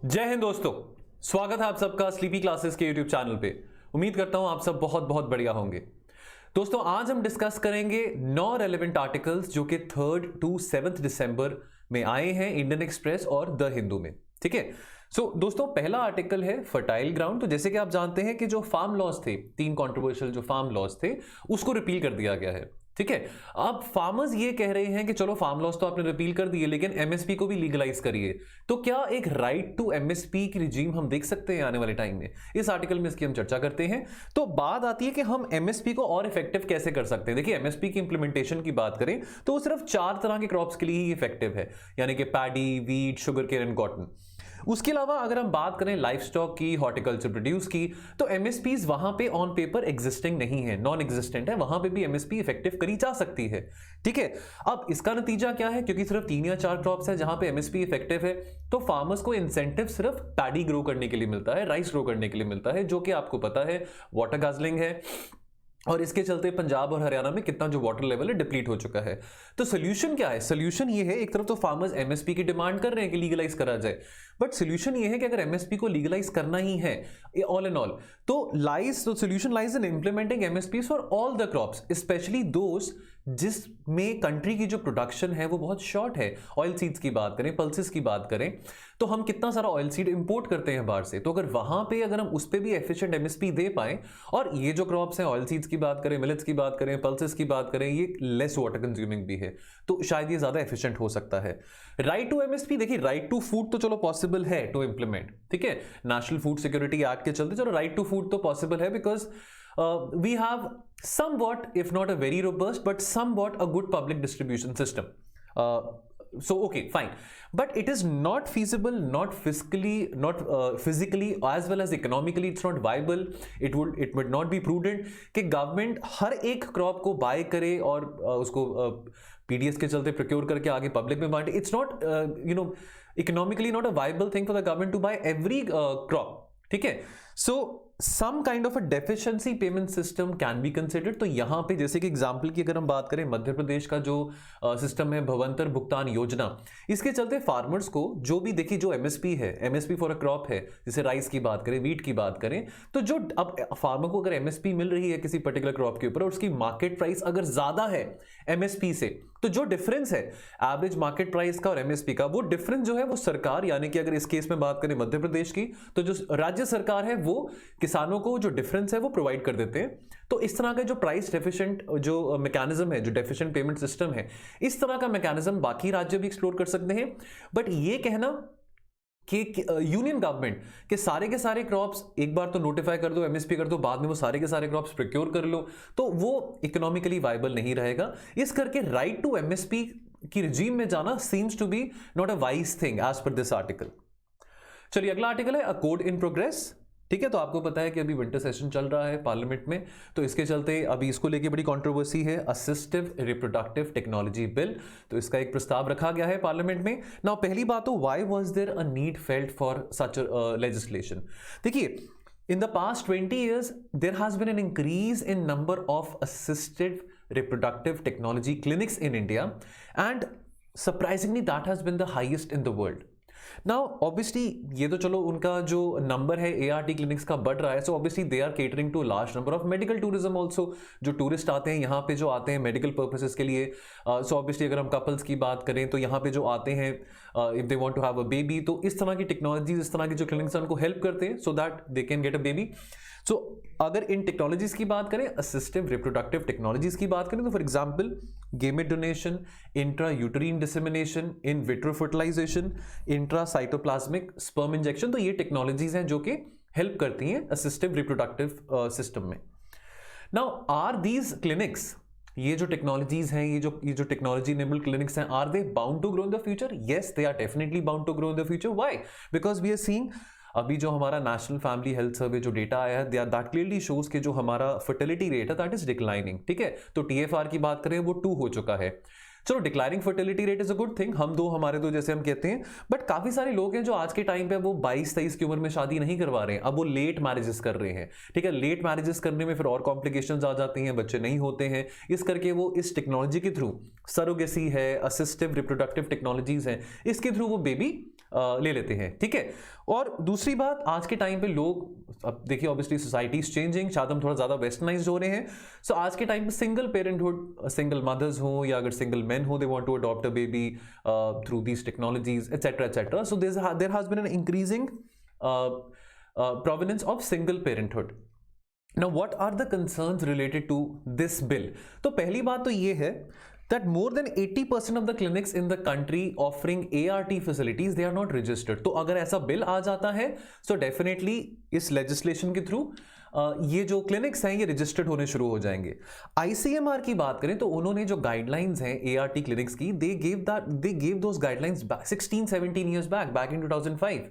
जय हिंद दोस्तों, स्वागत है आप सबका स्लीपी क्लासेस के यूट्यूब चैनल पे। उम्मीद करता हूं आप सब बहुत बहुत बढ़िया होंगे। दोस्तों आज हम डिस्कस करेंगे 9 रेलेवेंट आर्टिकल्स जो कि 3rd to 7th दिसंबर में आए हैं इंडियन एक्सप्रेस और द हिंदू में। ठीक है, सो दोस्तों पहला आर्टिकल है फर्टाइल ग्राउंड। तो जैसे कि आप जानते हैं कि जो फार्म लॉज थे, 3 कंट्रोवर्शियल जो फार्म लॉज थे, उसको रिपील कर दिया गया है। ठीक है, अब फार्मर्स ये कह रहे हैं कि चलो फार्म लॉज तो आपने रिपील कर दिए, लेकिन एमएसपी को भी लीगलाइज करिए। तो क्या एक राइट टू एमएसपी की रिजीम हम देख सकते हैं आने वाले टाइम में? इस आर्टिकल में इसकी हम चर्चा करते हैं। तो बात आती है कि हम एमएसपी को और इफेक्टिव कैसे कर सकते हैं। देखिए, एमएसपी की इंप्लीमेंटेशन की बात करें तो वो सिर्फ 4 तरह के क्रॉप्स के लिए ही इफेक्टिव है, यानी कि paddy, wheat, sugar cane and cotton. उसके अलावा अगर हम बात करें लाइफ स्टॉक की, हॉर्टिकल्चर प्रोड्यूस की, तो एमएसपीज वहां पे ऑन पेपर एग्जिस्टिंग नहीं है, नॉन एग्जिस्टेंट है, वहां पे भी एमएसपी इफेक्टिव करी जा सकती है। ठीक है, अब इसका नतीजा क्या है? क्योंकि सिर्फ 3 या 4 क्रॉप्स है जहां पे एमएसपी इफेक्टिव है, तो फार्मर्स को इंसेंटिव सिर्फ पैडी ग्रो करने के लिए मिलता है, राइस ग्रो करने के लिए मिलता है, जो कि आपको पता है वाटर गाजलिंग है, और इसके चलते पंजाब और हरियाणा में कितना जो वाटर लेवल है डिप्लीट हो चुका है। तो सोल्यूशन क्या है? सोल्यूशन ये है, एक तरफ तो फार्मर्स एमएसपी की डिमांड कर रहे हैं कि लीगलाइज करा जाए, बट सोल्यूशन ये है कि अगर एमएसपी को लीगलाइज करना ही है ऑल इन ऑल, तो solution lies in implementing MSP for all the crops, specially those जिसमें कंट्री की जो प्रोडक्शन है वो बहुत शॉर्ट है। ऑयल सीड्स की बात करें, पल्सेस की बात करें, तो हम कितना सारा ऑयल सीड इंपोर्ट करते हैं बाहर से, तो अगर वहां पे अगर हम उस पे भी एफिशिएंट एमएसपी दे पाए, और ये जो क्रॉप्स हैं, ऑयल सीड्स की बात करें, मिलेट्स की बात करें, पल्सेस की बात करें, ये लेस वाटर कंज्यूमिंग भी है, तो शायद ये ज्यादा एफिशिएंट हो सकता है। राइट टू एमएसपी, देखिए राइट टू फूड तो चलो पॉसिबल है टू इंप्लीमेंट, ठीक है, नेशनल फूड सिक्योरिटी एक्ट के चलते चलो राइट टू फूड तो पॉसिबल है, because we have somewhat, if not a very robust, but somewhat a good public distribution system. So okay, fine, but it is not feasible, not fiscally, not physically, as well as economically it's not viable. It would not be prudent कि government हर एक crop को bye करे और उसको PDS के चलते procure करके आगे पब्लिक में बांटे। It's not economically not a viable thing for the government to buy every crop. ठीक है, so some kind of a deficiency payment system can be considered. तो यहां पे जैसे कि एग्जांपल की अगर हम बात करें, मध्य प्रदेश का जो सिस्टम है भवंतर भुगतान योजना, इसके चलते फार्मर्स को जो भी, देखिए जो एमएसपी है, एमएसपी फॉर अ क्रॉप है, जैसे राइस की बात करें, वीट की बात करें, तो जो अब फार्मर को अगर एमएसपी मिल रही है किसी पर्टिकुलर क्रॉप के ऊपर और उसकी मार्केट प्राइस अगर ज्यादा है एमएसपी से, तो जो डिफरेंस है एवरेज मार्केट प्राइस का और एमएसपी का, वो डिफरेंस जो है वो सरकार, यानी कि अगर इस केस में बात करें मध्य प्रदेश की, तो जो राज्य सरकार है वो किसानों को जो डिफरेंस है वो प्रोवाइड कर देते हैं। तो इस तरह का जो प्राइस डेफिशिएंट जो मैकेनिज्म है, जो डेफिशिएंट पेमेंट सिस्टम है, इस तरह का मैकेनिज्म बाकी राज्य भी एक्सप्लोर कर सकते हैं। बट ये कहना कि यूनियन गवर्नमेंट के सारे क्रॉप्स एक बार तो नोटिफाई कर दो, एमएसपी कर दो, बाद में वो सारे के सारे क्रॉप्स प्रोक्योर कर लो, तो वो इकोनॉमिकली वाइबल नहीं रहेगा। इस करके राइट टू एमएसपी की रिजीम में जाना seems to be not a wise thing as per this article. चलिए अगला आर्टिकल है अ कोड इन प्रोग्रेस। ठीक है, तो आपको पता है कि अभी विंटर सेशन चल रहा है पार्लियामेंट में, तो इसके चलते अभी इसको लेके बड़ी कंट्रोवर्सी है, असिस्टिव रिप्रोडक्टिव टेक्नोलॉजी बिल। तो इसका एक प्रस्ताव रखा गया है पार्लियामेंट में। नाउ पहली बात तो why was there a need felt for such legislation? देखिए, in the past 20 years there has been an increase in number of assisted reproductive technology clinics in India, and surprisingly that has been the highest in the world. Now obviously ये तो चलो उनका जो number है ART clinics का बढ़ रहा है, so obviously they are catering to large number of medical tourism also. जो टूरिस्ट आते हैं यहाँ पे, जो आते हैं मेडिकल पर्पसेस के लिए, सो ऑब्वियसली अगर हम कपल्स की बात करें तो यहाँ पे जो आते हैं if they want to have a baby, तो इस तरह की टेक्नोलॉजीज, इस तरह की जो क्लिनिक्स हैं उनको हेल्प करते हैं so that they can get a baby. So अगर इन टेक्नोलॉजीज की बात करें, असिस्टिव रिप्रोडक्टिव टेक्नोलॉजीज की बात करें, तो for example gamete donation, intra uterine dissemination, in vitro fertilisation, intra cytoplasmic sperm injection, तो ये टेक्नोलॉजीज हैं जो कि हेल्प करती हैं असिस्टिव रिप्रोडक्टिव सिस्टम में। नाउ आर दीज क्लिनिक्स, ये जो टेक्नोलॉजीज हैं, ये जो टेक्नोलॉजी इनेबल्ड क्लिनिक्स हैं, are they bound to grow in the future? Yes, they are definitely bound to grow in the future. Why? Because we are seeing अभी जो हमारा national family health survey जो data आया है, that clearly shows कि जो हमारा fertility rate है दैट इज डिक्लाइनिंग। ठीक है, तो टीएफआर की बात करें वो 2 हो चुका है। चलो declining fertility rate is a good thing, हमारे दो जैसे हम कहते हैं, बट काफी सारे लोग हैं जो आज के टाइम पे वो 22-23 की उम्र में शादी नहीं करवा रहे हैं, अब वो लेट मैरिजेस कर रहे हैं। ठीक है, लेट मैरिजेस करने में फिर और कॉम्प्लिकेशंस आ जाती हैं, बच्चे नहीं होते हैं, इस करके वो इस टेक्नोलॉजी के थ्रू, सरोगेसी है, असिस्टिव रिप्रोडक्टिव टेक्नोलॉजीज हैं, इसके थ्रू वो बेबी ले लेते हैं, ठीक है। और दूसरी बात, आज के टाइम पे लोग, अब देखिए ऑब्वियसली सोसाइटी इज चेंजिंग, शायद हम थोड़ा ज्यादा वेस्टर्नाइज्ड हो रहे हैं, सो आज के टाइम पे सिंगल पेरेंटहुड, सिंगल मदर्स हो या अगर सिंगल मेन हो, they want to adopt a baby through these technologies etcetera etcetera, so there has been an increasing provenance of single parenthood. Now what are the concerns related to this bill? तो पहली बात तो ये है that more than 80% of the clinics in the country offering ART facilities, they are not registered. तो अगर ऐसा bill आ जाता है so definitely इस legislation के थ्रू ये जो क्लिनिक्स हैं ये रजिस्टर्ड होने शुरू हो जाएंगे। ICMR की बात करें तो उन्होंने जो गाइडलाइंस हैं ART क्लिनिक्स की, they gave those guidelines back 16-17 years back in 2005.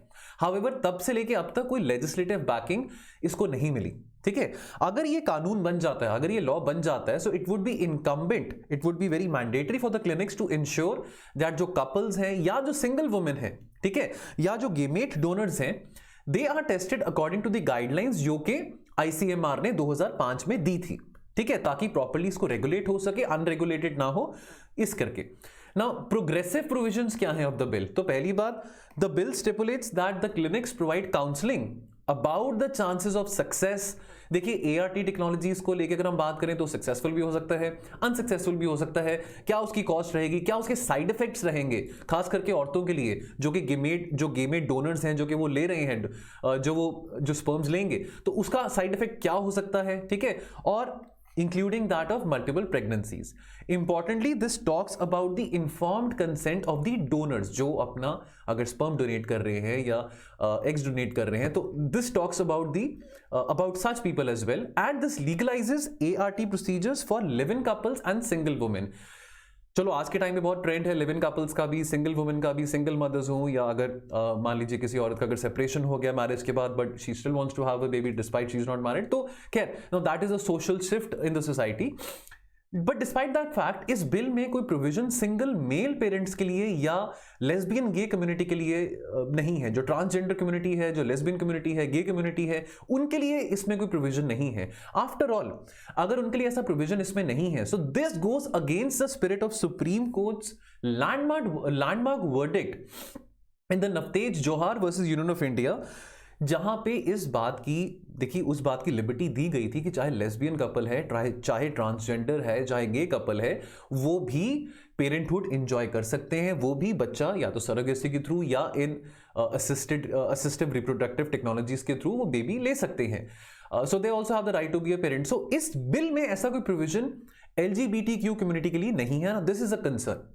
However, तब से लेके अब तक कोई लेजिस्लेटिव बैकिंग इसको नहीं मिली, ठीक है। अगर ये कानून बन जाता है, अगर ये लॉ बन जाता है, so it would be incumbent, it would be very mandatory for the clinics to ensure that जो कपल्स हैं या जो सिंगल वुमेन है, ठीक है, या जो गेमेट डोनर्स हैं, they are tested according to the guidelines जो कि ICMR ने 2005 में दी थी, ठीक है, ताकि प्रॉपर्ली इसको रेगुलेट हो सके, अनरेगुलेटेड ना हो इस करके। Now, progressive provisions क्या हैं of the bill? तो पहली बात, the bill stipulates that the clinics provide counseling about the chances of success. देखिए ART टेक्नोलॉजीज को लेकर अगर हम बात करें तो सक्सेसफुल भी हो सकता है, अनसक्सेसफुल भी हो सकता है, क्या उसकी कॉस्ट रहेगी, क्या उसके साइड इफेक्ट्स रहेंगे, खास करके औरतों के लिए जो कि गेमेट डोनर्स हैं, जो कि वो ले रहे हैं, जो स्पर्म्स लेंगे, तो उसका साइड इफेक्ट क्या हो सकता है, ठीक है, और including that of multiple pregnancies. Importantly, this talks about the informed consent of the donors, जो अपना अगर sperm donate कर रहे हैं या eggs donate कर रहे हैं, तो this talks about such people as well, and this legalizes ART procedures for live-in couples and single women. चलो आज के टाइम में बहुत ट्रेंड है लिव इन कपल्स का भी, सिंगल वुमेन का भी, सिंगल मदर्स हो या अगर मान लीजिए किसी औरत का अगर सेपरेशन हो गया मैरिज के बाद but she still wants to have a baby despite she is not married, तो खैर no that is a social shift in the society. But despite that fact इस बिल में कोई प्रोविजन सिंगल मेल पेरेंट्स के लिए या lesbian gay community के लिए नहीं है। जो ट्रांसजेंडर कम्युनिटी है, जो लेस्बियन कम्युनिटी है, गे कम्युनिटी है, उनके लिए इसमें कोई प्रोविजन नहीं है। आफ्टर ऑल अगर उनके लिए ऐसा प्रोविजन इसमें नहीं है, so this goes against the spirit of supreme courts landmark verdict in the Navtej जोहार वर्सेस यूनियन ऑफ इंडिया, जहां पे इस बात की, देखिए उस बात की लिबर्टी दी गई थी कि चाहे लेस्बियन कपल है, चाहे ट्रांसजेंडर है, चाहे गे कपल है, वो भी पेरेंटहुड एंजॉय कर सकते हैं, वो भी बच्चा या तो सरोगेसी के थ्रू या इन असिस्टिव रिप्रोडक्टिव टेक्नोलॉजीज के थ्रू वो बेबी ले सकते हैं। So they also have the right to be a parent. So इस बिल में ऐसा कोई प्रोविजन LGBTQ कम्युनिटी के लिए नहीं है ना, दिस इज अ कंसर्न।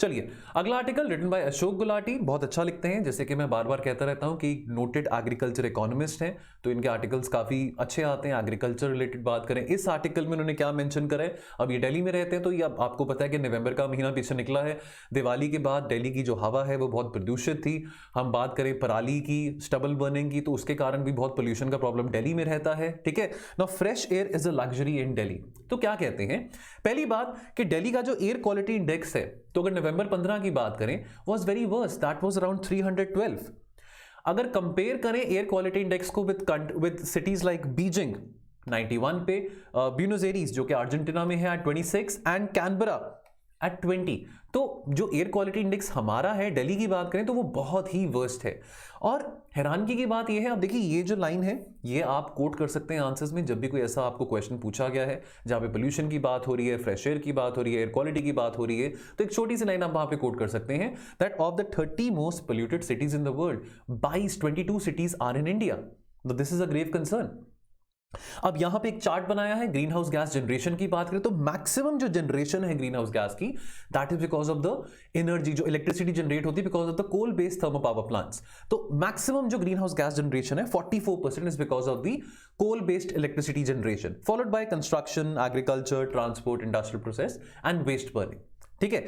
चलिए अगला article written by Ashok Gulati, बहुत अच्छा लिखते हैं, जैसे कि मैं बार बार कहता रहता हूं कि नोटेड एग्रीकल्चर इकोनॉमिस्ट हैं, तो इनके आर्टिकल्स काफी अच्छे आते हैं। एग्रीकल्चर रिलेटेड बात करें, इस आर्टिकल में उन्होंने क्या मेंशन करा है, अब ये दिल्ली में रहते हैं तो ये आपको पता है कि नवंबर का महीना पीछे निकला है, दिवाली के बाद दिल्ली की जो हवा है वो बहुत प्रदूषित थी। हम बात करें पराली की, स्टबल बर्निंग की, तो उसके कारण भी बहुत पोल्यूशन का प्रॉब्लम दिल्ली में रहता है, ठीक है ना। Fresh air is a luxury इन दिल्ली, तो क्या कहते हैं, पहली बात कि दिल्ली का जो एयर क्वालिटी इंडेक्स है, तो अगर नवंबर 15 की बात करें, was very worse, that was around 312। अगर कंपेयर करें एयर क्वालिटी इंडेक्स को विद सिटीज लाइक बीजिंग 91 पे, ब्यूनस एरीज जो कि अर्जेंटीना में है एट 26 एंड कैनबरा एट 20, तो जो एयर क्वालिटी इंडेक्स हमारा है दिल्ली की बात करें तो वो बहुत ही वर्स्ट है। और हैरानगी की बात ये है, अब देखिए ये जो लाइन है ये आप कोट कर सकते हैं आंसर्स में, जब भी कोई ऐसा आपको क्वेश्चन पूछा गया है जहां पे पोल्यूशन की बात हो रही है, फ्रेश एयर की बात हो रही है, एयर क्वालिटी की बात हो रही है, तो एक छोटी सी लाइन आप वहां पे कोट कर सकते हैं that of the 30 most polluted cities in the world 22 cities are in India. This is a grave concern. अब यहां पे एक चार्ट बनाया है, ग्रीन हाउस गैस जनरेशन की बात करें तो मैक्सिमम जो जनरेशन है ग्रीन हाउस गैस की, that is because of the energy, जो इलेक्ट्रिसिटी जनरेट होती है because of the coal based thermal power plants. तो मैक्सिमम जो ग्रीन हाउस गैस जनरेशन है 44% is because of the coal based electricity generation, followed by construction, agriculture, transport, industrial process and waste burning, ठीक है।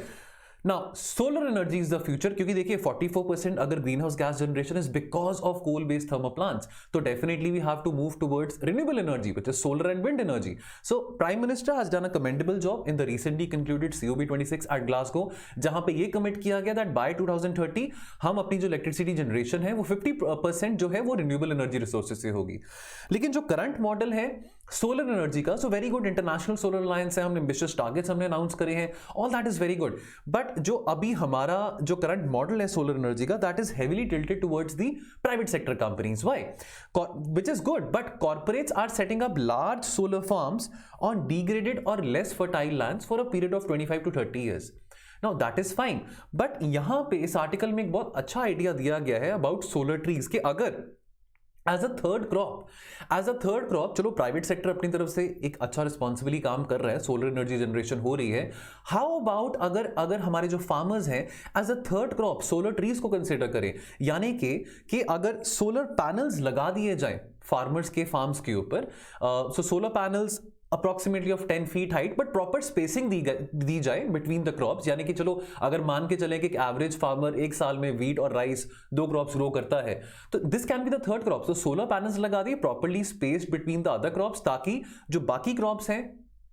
Now solar energy is the future, क्योंकि देखिए 44% अगर greenhouse gas generation is because of coal based thermal plants, तो definitely we have to move towards renewable energy which is solar and wind energy. So prime minister has done a commendable job in the recently concluded COP26 at Glasgow, जहां पे ये commit किया गया that bye 2030 हम अपनी जो electricity generation है वो 50% जो है वो रिन्यूएबल एनर्जी रिसोर्सेज से होगी। लेकिन जो करंट मॉडल है सोलर एनर्जी का, so very good, international solar alliance है, हमने एम्बिशियस टारगेट्स हमने अनाउंस करे हैं, all that is very good, but but जो अभी हमारा जो करंट मॉडल है सोलर एनर्जी का, that is heavily tilted towards the private sector companies. Why? Which is good, but corporates are setting up large solar farms on degraded और less fertile lands for a period of 25 to 30 years. Now that is fine, but यहां पे इस article में एक बहुत अच्छा idea दिया गया है अबाउट सोलर ट्रीज कि अगर एज अ थर्ड क्रॉप चलो प्राइवेट सेक्टर अपनी तरफ से एक अच्छा रिस्पॉन्सिबली काम कर रहा है, सोलर एनर्जी जनरेशन हो रही है. हाउ अबाउट अगर हमारे जो फार्मर्स हैं as a third crop solar trees को कंसिडर करें, यानी कि अगर सोलर पैनल्स लगा दिए जाएं फार्मर्स के फार्म्स के ऊपर, so solar panels approximately of 10 feet height, but proper spacing दी जाए बिटवीन द क्रॉप्स. यानी कि चलो अगर मान के चले कि एक एवरेज फार्मर एक साल में वीट और राइस 2 क्रॉप्स ग्रो करता है, तो this can be the third crop. तो सोलर पैनल्स लगा दिए properly spaced between the other crops, ताकि जो बाकी क्रॉप्स हैं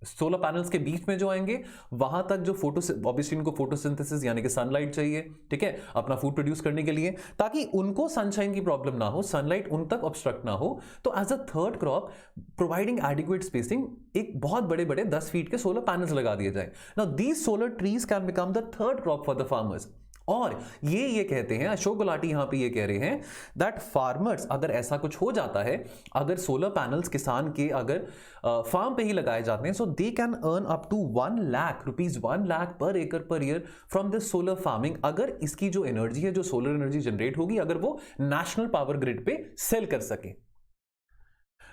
सोलर पैनल्स के बीच में जो आएंगे वहां तक जो ऑब्वियसली इनको फोटोसिंथेसिस यानी कि सनलाइट चाहिए, ठीक है, अपना फूड प्रोड्यूस करने के लिए, ताकि उनको सनशाइन की प्रॉब्लम ना हो, सनलाइट उन तक ऑब्स्ट्रक्ट ना हो. तो as a third crop providing adequate spacing एक बहुत बड़े बड़े 10 फीट के सोलर पैनल्स लगा दिए जाए. Now these solar trees can become the third crop for the farmers. और ये कहते हैं अशोक गुलाटी यहां पे ये कह रहे हैं दैट फार्मर्स, अगर ऐसा कुछ हो जाता है, अगर सोलर पैनल्स किसान के अगर फार्म पे ही लगाए जाते हैं, so they can earn up to 1 lakh rupees 1 lakh per एकड़ per year from this solar farming, अगर इसकी जो एनर्जी है, जो सोलर एनर्जी जनरेट होगी, अगर वो नेशनल पावर ग्रिड पे सेल कर सके.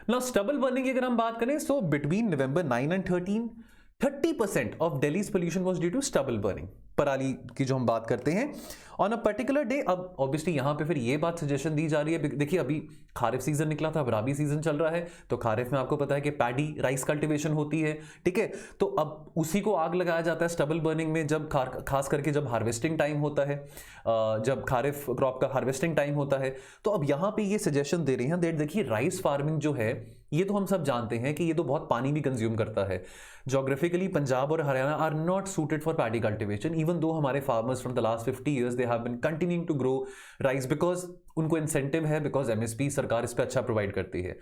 नाउ स्टबल बर्निंग की अगर हम बात करें, so between November 9 and 13 30% of Delhi's pollution was due to stubble burning. पराली की जो हम बात करते हैं ऑन अ पर्टिकुलर डे. अब ऑब्वियसली यहां पे फिर ये बात सजेशन दी जा रही है, देखिए अभी खारिफ सीजन निकला था, अब राबी सीजन चल रहा है, तो खारिफ में आपको पता है कि पैडी राइस कल्टीवेशन होती है, ठीक है, तो अब उसी को आग लगाया जाता है स्टबल बर्निंग में, जब खास करके जब हार्वेस्टिंग टाइम होता है, जब खारिफ क्रॉप का हार्वेस्टिंग टाइम होता है. तो अब यहां पे ये सजेशन दे रही हैं दैट देखिए राइस फार्मिंग जो है, ये तो हम सब जानते हैं कि ये तो बहुत पानी भी कंज्यूम करता है. जोग्राफिकली पंजाब और Haryana are not suited for paddy cultivation, even though हमारे farmers from the last 50 years they have been continuing to grow rice, because उनको इंसेंटिव है, बिकॉज एमएसपी सरकार इस पे अच्छा प्रोवाइड करती है.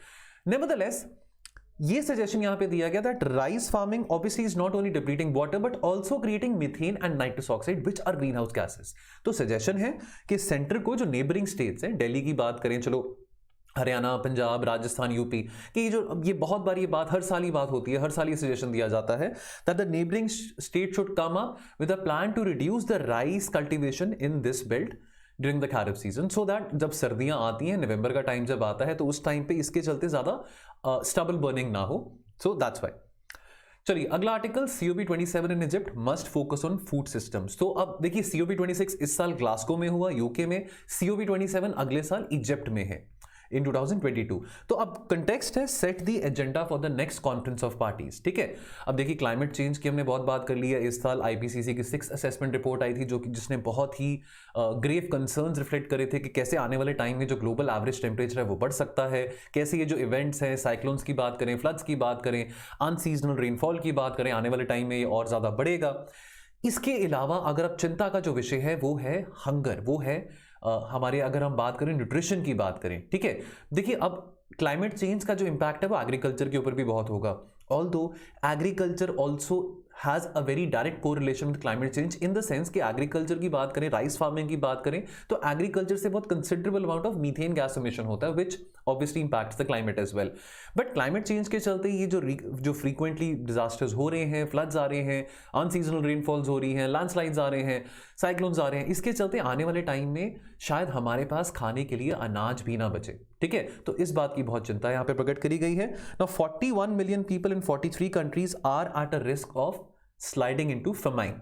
नेवरदलेस ये सजेशन यहां पे दिया गया that rice farming obviously is not only depleting water but also creating methane and nitrous oxide which are greenhouse gases. तो सजेशन है कि सेंटर को जो नेबरिंग स्टेट्स हैं, दिल्ली की बात करें, चलो हरियाणा, पंजाब, राजस्थान, यूपी, कि ये बहुत बार ये बात हर साल ही बात होती है, हर साल ये सजेशन दिया जाता है that the neighbouring state should come up with a plan to reduce the rice cultivation in this belt during the kharif season, so that जब सर्दियां आती हैं, नवंबर का टाइम जब आता है, तो उस टाइम पे इसके चलते ज्यादा स्टबल बर्निंग ना हो. So that's why. चलिए अगला article, COP27 in Egypt must focus on food systems. तो अब देखिए COP26 इस साल ग्लासगो में हुआ यूके में, COP27 अगले साल इजिप्ट में है in 2022. तो अब कंटेक्स्ट है set the agenda for the next conference of parties. ठीक है, अब देखिए क्लाइमेट चेंज की हमने बहुत बात कर ली है. इस साल IPCC की 6th असेसमेंट रिपोर्ट आई थी, जो कि जिसने बहुत ही ग्रेव कंसर्न्स रिफ्लेक्ट करे थे कि कैसे आने वाले टाइम में जो ग्लोबल एवरेज टेम्परेचर है वो बढ़ सकता है, कैसे ये जो इवेंट्स हैं, साइक्लोन्स की बात करें, फ्लड्स की बात करें, अनसीजनल रेनफॉल की बात करें, आने वाले टाइम में ये और ज़्यादा बढ़ेगा. इसके अलावा अगर अब चिंता का जो विषय है वो है हंगर, वो है हमारे, अगर हम बात करें न्यूट्रिशन की बात करें. ठीक है, देखिए अब क्लाइमेट चेंज का जो इम्पैक्ट है वो एग्रीकल्चर के ऊपर भी बहुत होगा. Although agriculture also has a very direct correlation with climate change in the sense कि एग्रीकल्चर की बात करें, राइस फार्मिंग की बात करें, तो एग्रीकल्चर से बहुत considerable amount of methane gas emission होता है which obviously impacts the climate as well. But climate change के चलते ये जो फ्रीक्वेंटली डिजास्टर्स हो रहे हैं, फ्लड्स आ रहे हैं, अनसीजनल रेनफॉल्स हो रही हैं, लैंडस्लाइड्स आ रहे हैं, साइक्लोन्स आ रहे हैं, इसके चलते आने वाले टाइम में शायद हमारे पास खाने के लिए अनाज भी ना बचे. ठीक है, तो इस बात की बहुत चिंता यहाँ पे प्रकट करी गई है. Now 41 million people in 43 countries are at a risk of sliding into famine.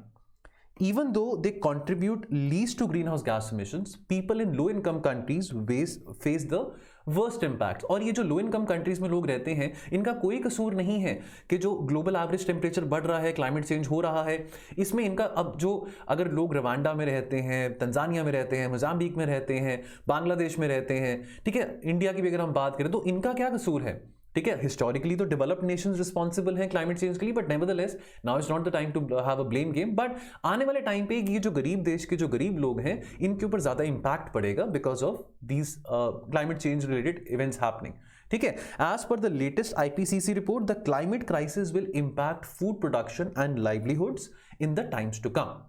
Even though they contribute least to greenhouse gas emissions, people in low income countries face the worst impact. और ये जो low income countries में लोग रहते हैं, इनका कोई कसूर नहीं है कि जो ग्लोबल एवरेज टेम्परेचर बढ़ रहा है, क्लाइमेट चेंज हो रहा है, इसमें इनका अब जो अगर लोग रवांडा में रहते हैं, तंजानिया में रहते हैं, मोजाम्बिक में रहते हैं, बांग्लादेश में रहते हैं, ठीक है, इंडिया की भी अगर हम बात करें तो इनका क्या कसूर है. ठीक है, हिस्टोरिकली तो डेवलप्ड नेशंस रिस्पॉन्सिबल हैं क्लाइमेट चेंज के लिए, but nevertheless now is not the time to have a blame game. But आने वाले टाइम पे ये जो गरीब देश के जो गरीब लोग हैं, इनके ऊपर ज्यादा इंपैक्ट पड़ेगा because of these climate change related events happening. ठीक है, as per the latest IPCC report, the climate crisis will impact food production and livelihoods in the times to come.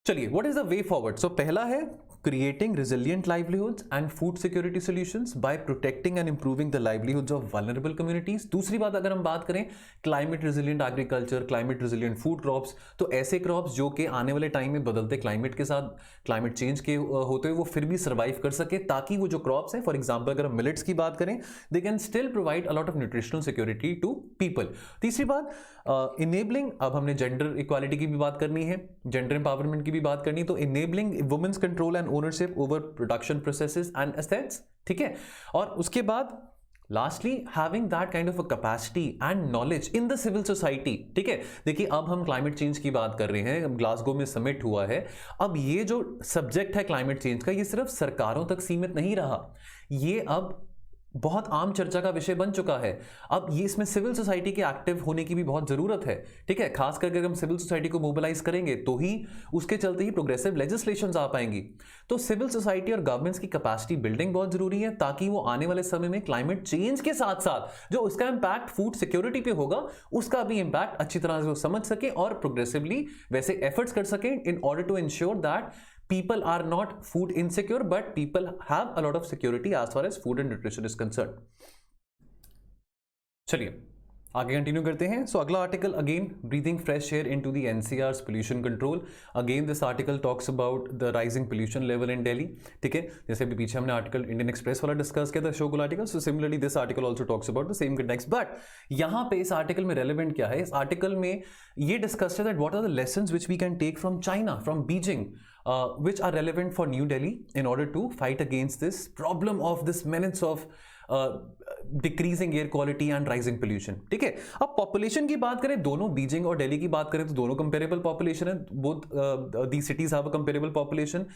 चलिए, what is the way forward? So पहला है creating resilient livelihoods and food security solutions by protecting and improving the livelihoods of vulnerable communities. दूसरी बात अगर हम बात करें climate resilient agriculture, climate resilient food crops, तो ऐसे क्रॉप्स जो कि आने वाले टाइम में बदलते क्लाइमेट के साथ, क्लाइमेट चेंज के होते हुए वो फिर भी सर्वाइव कर सके, ताकि वो जो क्रॉप्स हैं, फॉर एग्जाम्पल अगर हम मिलेट्स की बात करें, they can still provide a lot of nutritional security to people. तीसरी बात, इनेबलिंग, अब हमने जेंडर इक्वालिटी की भी बात करनी है, जेंडर एम्पावरमेंट की भी बात करनी है, तो enabling women's control and ownership over production processes and assets. ठीक है, और उसके बाद lastly having that kind of a capacity and knowledge in the civil society. ठीक है, देखिए अब हम क्लाइमेट चेंज की बात कर रहे हैं, ग्लासगो में समिट हुआ है. अब ये जो सब्जेक्ट है क्लाइमेट चेंज का, ये सिर्फ सरकारों तक सीमित नहीं रहा, ये अब बहुत आम चर्चा का विषय बन चुका है. अब ये इसमें सिविल सोसाइटी के एक्टिव होने की भी बहुत जरूरत है. ठीक है, खास करके अगर हम सिविल सोसाइटी को मोबिलाइज करेंगे तो ही उसके चलते ही प्रोग्रेसिव लेजिस्लेशंस आ पाएंगी. तो सिविल सोसाइटी और गवर्नमेंट्स की कैपेसिटी बिल्डिंग बहुत जरूरी है, ताकि वो आने वाले समय में क्लाइमेट चेंज के साथ साथ जो उसका इंपैक्ट फूड सिक्योरिटी पे होगा, उसका भी इंपैक्ट अच्छी तरह से वो समझ सके और प्रोग्रेसिवली वैसे एफर्ट्स कर सके in order to ensure that people are not food insecure, but people have a lot of security as far as food and nutrition is concerned. चलिए आगे कंटिन्यू करते हैं. सो अगला article, again breathing fresh air into the NCR's pollution control. Again this article talks about the rising pollution level in Delhi. ठीक है, जैसे अभी पीछे हमने आर्टिकल इंडियन एक्सप्रेस वाला डिस्कस किया था, शोगुल आर्टिकल, so similarly this article also talks about the same context. But यहाँ पे इस आर्टिकल में रेलेवेंट क्या है, इस आर्टिकल में ये डिस्कस है that what are the lessons which we can take from China, from Beijing, which are relevant for New Delhi in order to fight against this problem of this menace of decreasing air quality and rising pollution. ठीक है, अब population की बात करें, दोनों Beijing और दिल्ली की बात करें तो दोनों कंपेरेबल पॉपुलेशन है, both the cities have a comparable population.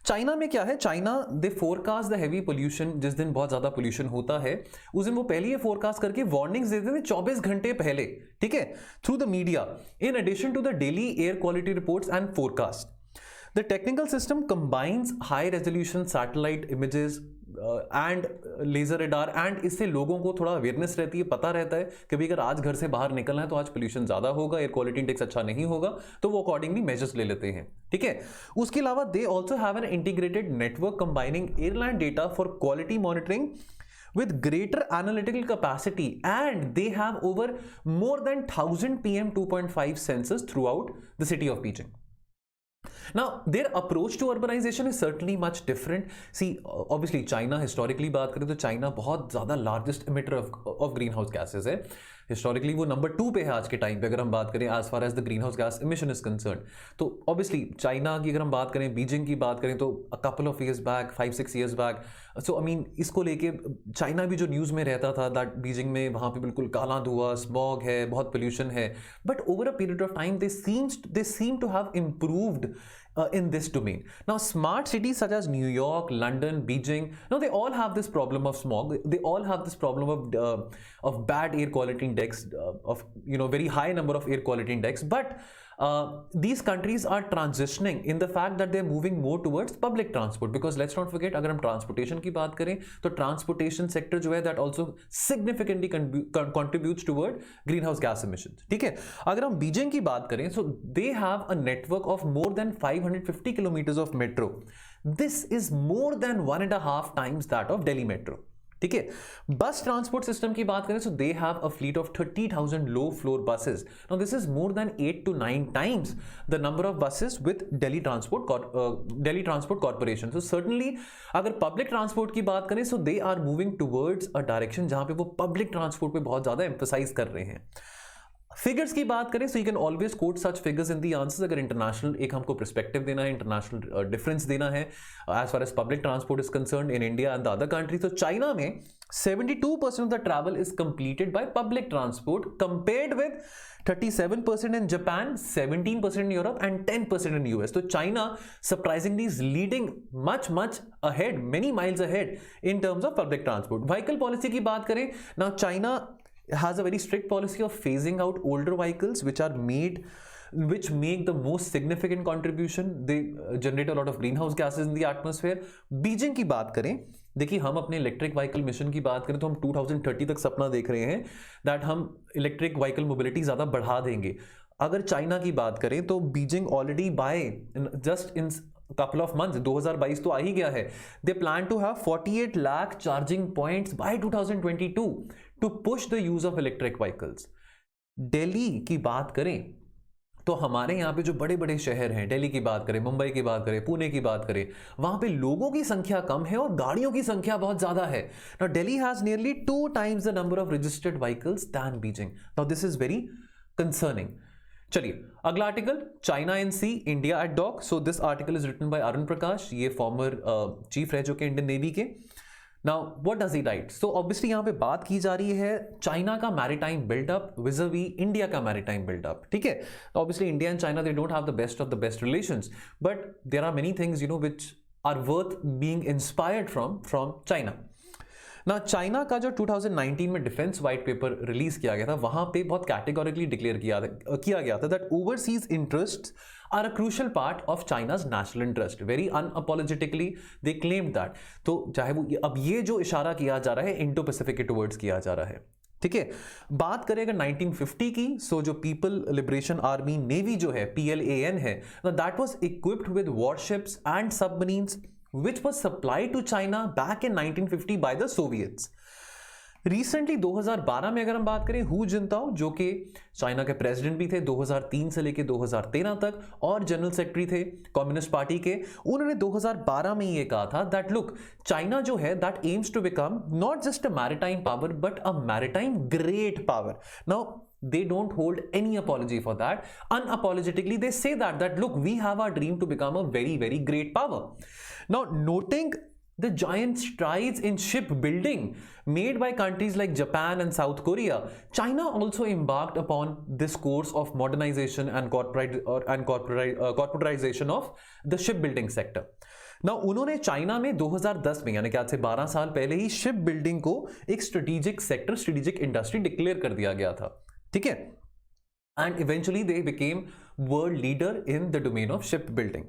China में क्या है, China they forecast the heavy pollution, जिस दिन बहुत ज्यादा पोल्यूशन होता है उस दिन वो पहले ही फोरकास्ट करके वार्निंग्स देते थे 24 घंटे पहले. ठीक है, through the media, in addition to the daily air quality reports and forecast. The technical system combines high resolution satellite images and laser radar, and इससे लोगों को थोड़ा अवेयरनेस रहती है, पता रहता है कि भाई अगर आज घर से बाहर निकलना है तो आज पोल्यूशन ज़्यादा होगा, एयर क्वालिटी इंडेक्स अच्छा नहीं होगा, तो वो अकॉर्डिंगली मेजर्स ले लेते हैं. ठीक है, उसके अलावा दे also have an integrated network combining airline data for quality monitoring with greater analytical capacity, and they have over more than 1000 PM 2.5 sensors throughout the city of Beijing. Now, their approach to urbanization is certainly much different. See, obviously, China historically बात करें तो China बहुत ज़्यादा largest emitter of greenhouse gases है. Historically वो number 2 पे है आज के टाइम पे, अगर हम बात करें as far as the greenhouse gas emission is concern. तो ऑब्वियसली चाइना की अगर हम बात करें, बीजिंग की बात करें, तो a couple of years back, 5-6 years back, so I mean इसको लेके चाइना भी जो न्यूज़ में रहता था दैट बीजिंग में वहाँ पे बिल्कुल काला धुआं, स्मॉग है, बहुत पोल्यूशन है, but over a period of time they seem to have improved in this domain. Now, smart cities such as New York, London, Beijing, now they all have this problem of smog. They all have this problem of bad air quality index, of very high number of air quality index. But these countries are transitioning in the fact that they're moving more towards public transport, because let's not forget, अगर हम transportation की बात करें तो transportation sector जो है that also significantly contributes toward greenhouse gas emissions. ठीक है, अगर हम बीजिंग की बात करें, so they have a network of more than 550 kilometers of metro. This is more than 1.5 times that of Delhi metro. ठीक है, बस ट्रांसपोर्ट सिस्टम की बात करें, so they have a fleet of 30,000 low floor buses. Now this is more than 8 to 9 times the number of buses with Delhi Transport Corporation. So certainly अगर public transport की बात करें, so they are moving towards a direction जहां पे वो public transport पे बहुत ज्यादा एम्फसाइज कर रहे हैं. फिगर्स की बात करें, so you can always quote such figures in the answers. अगर इंटरनेशनल एक हमको पर्सपेक्टिव देना है, इंटरनेशनल डिफरेंस देना है as far as public transport is concerned in India and the other countries, तो चाइना में 72% of the travel is completed by public transport, compared with 37% in Japan, 17% in Europe, and 10% in US. So China surprisingly is leading much ahead, many miles ahead in terms of public transport. Vehicle policy की बात करें, now China has a very strict policy of phasing out older vehicles which make the most significant contribution. They generate a lot of greenhouse gases in the atmosphere. Beijing की बात करें, देखिए हम अपने electric vehicle mission की बात करें तो हम 2030 तक सपना देख रहे हैं दैट हम इलेक्ट्रिक व्हीकल मोबिलिटी ज़्यादा बढ़ा देंगे. अगर चाइना की बात करें तो Beijing already by just in couple of months 2022 तो आ ही गया है, they plan to have 48 lakh charging points by 2022 to push the use of electric vehicles. Delhi की बात करें तो हमारे यहाँ पे जो बड़े बड़े शहर हैं, दिल्ली की बात करें, मुंबई की बात करें, पुणे की बात करें, वहां पे लोगों की संख्या कम है और गाड़ियों की संख्या बहुत ज्यादा है. Now Delhi has nearly 2 times the number of registered vehicles than Beijing. Now this is very concerning. चलिए अगला article, China and sea India at dock. So this article is written by Arun Prakash, ये फॉर्मर चीफ रह चुके Indian navy के. Now what does he write? So obviously यहाँ पे बात की जा रही है चाइना का मैरीटाइम बिल्डअप विज़-अ-वी इंडिया का मैरीटाइम बिल्डअप. ठीक है, obviously India and China they don't have the best of the best relations, but there are many things which are worth being inspired from China. ना China का जो 2019 में defence white paper release किया गया था, वहां पे बहुत कैटेगोरिकली डिक्लेयर किया गया था that overseas interests are a crucial part of China's national interest. Very unapologetically they claimed that. तो चाहे वो अब ये जो इशारा किया जा रहा है इंडो पैसिफिक के टुवर्ड्स किया जा रहा है. ठीक है, बात करें अगर 1950 की, सो जो पीपल लिबरेशन आर्मी नेवी जो है PLAN है, that was equipped with warships and submarines which was supplied to China back in 1950 by the Soviets. Recently 2012 में अगर हम बात करें, हु जिनताओ जो कि चाइना के प्रेसिडेंट भी थे 2003 से लेकर 2013 तक और जनरल सेक्रेटरी थे कम्युनिस्ट पार्टी के, उन्होंने 2012 में ये कहा था दैट लुक, चाइना जो है that aims to become not just a maritime power but a maritime great power. Now they don't hold any apology for that. Unapologetically they say that look, we have our dream to become a very very great power. Now noting the giant strides in shipbuilding made by countries like Japan and South Korea, China also embarked upon this course of modernization and corporatization of the shipbuilding sector. Now उन्होंने China में 2010 में यानी कि आज से 12 साल पहले ही ship building को एक strategic sector, strategic industry declare कर दिया गया था. ठीक है, and eventually they became world leader in the domain of shipbuilding.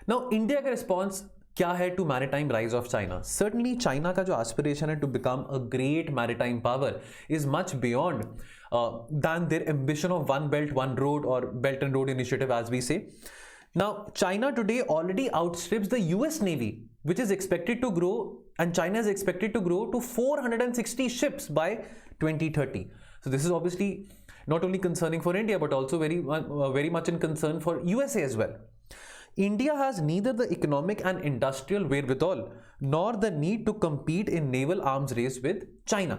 Now India का रिस्पॉन्स क्या है to maritime rise of China? Certainly China का जो एस्पिरेशन है to become a great maritime power is much beyond than their ambition of one belt one road or belt and road initiative as we say. Now China today already outstrips the US Navy, which is expected to grow, and China is expected to grow to 460 ships by 2030. So this is obviously not only concerning for India but also very much in concern for USA as well. India has neither the economic and industrial wherewithal nor the need to compete in naval arms race with China.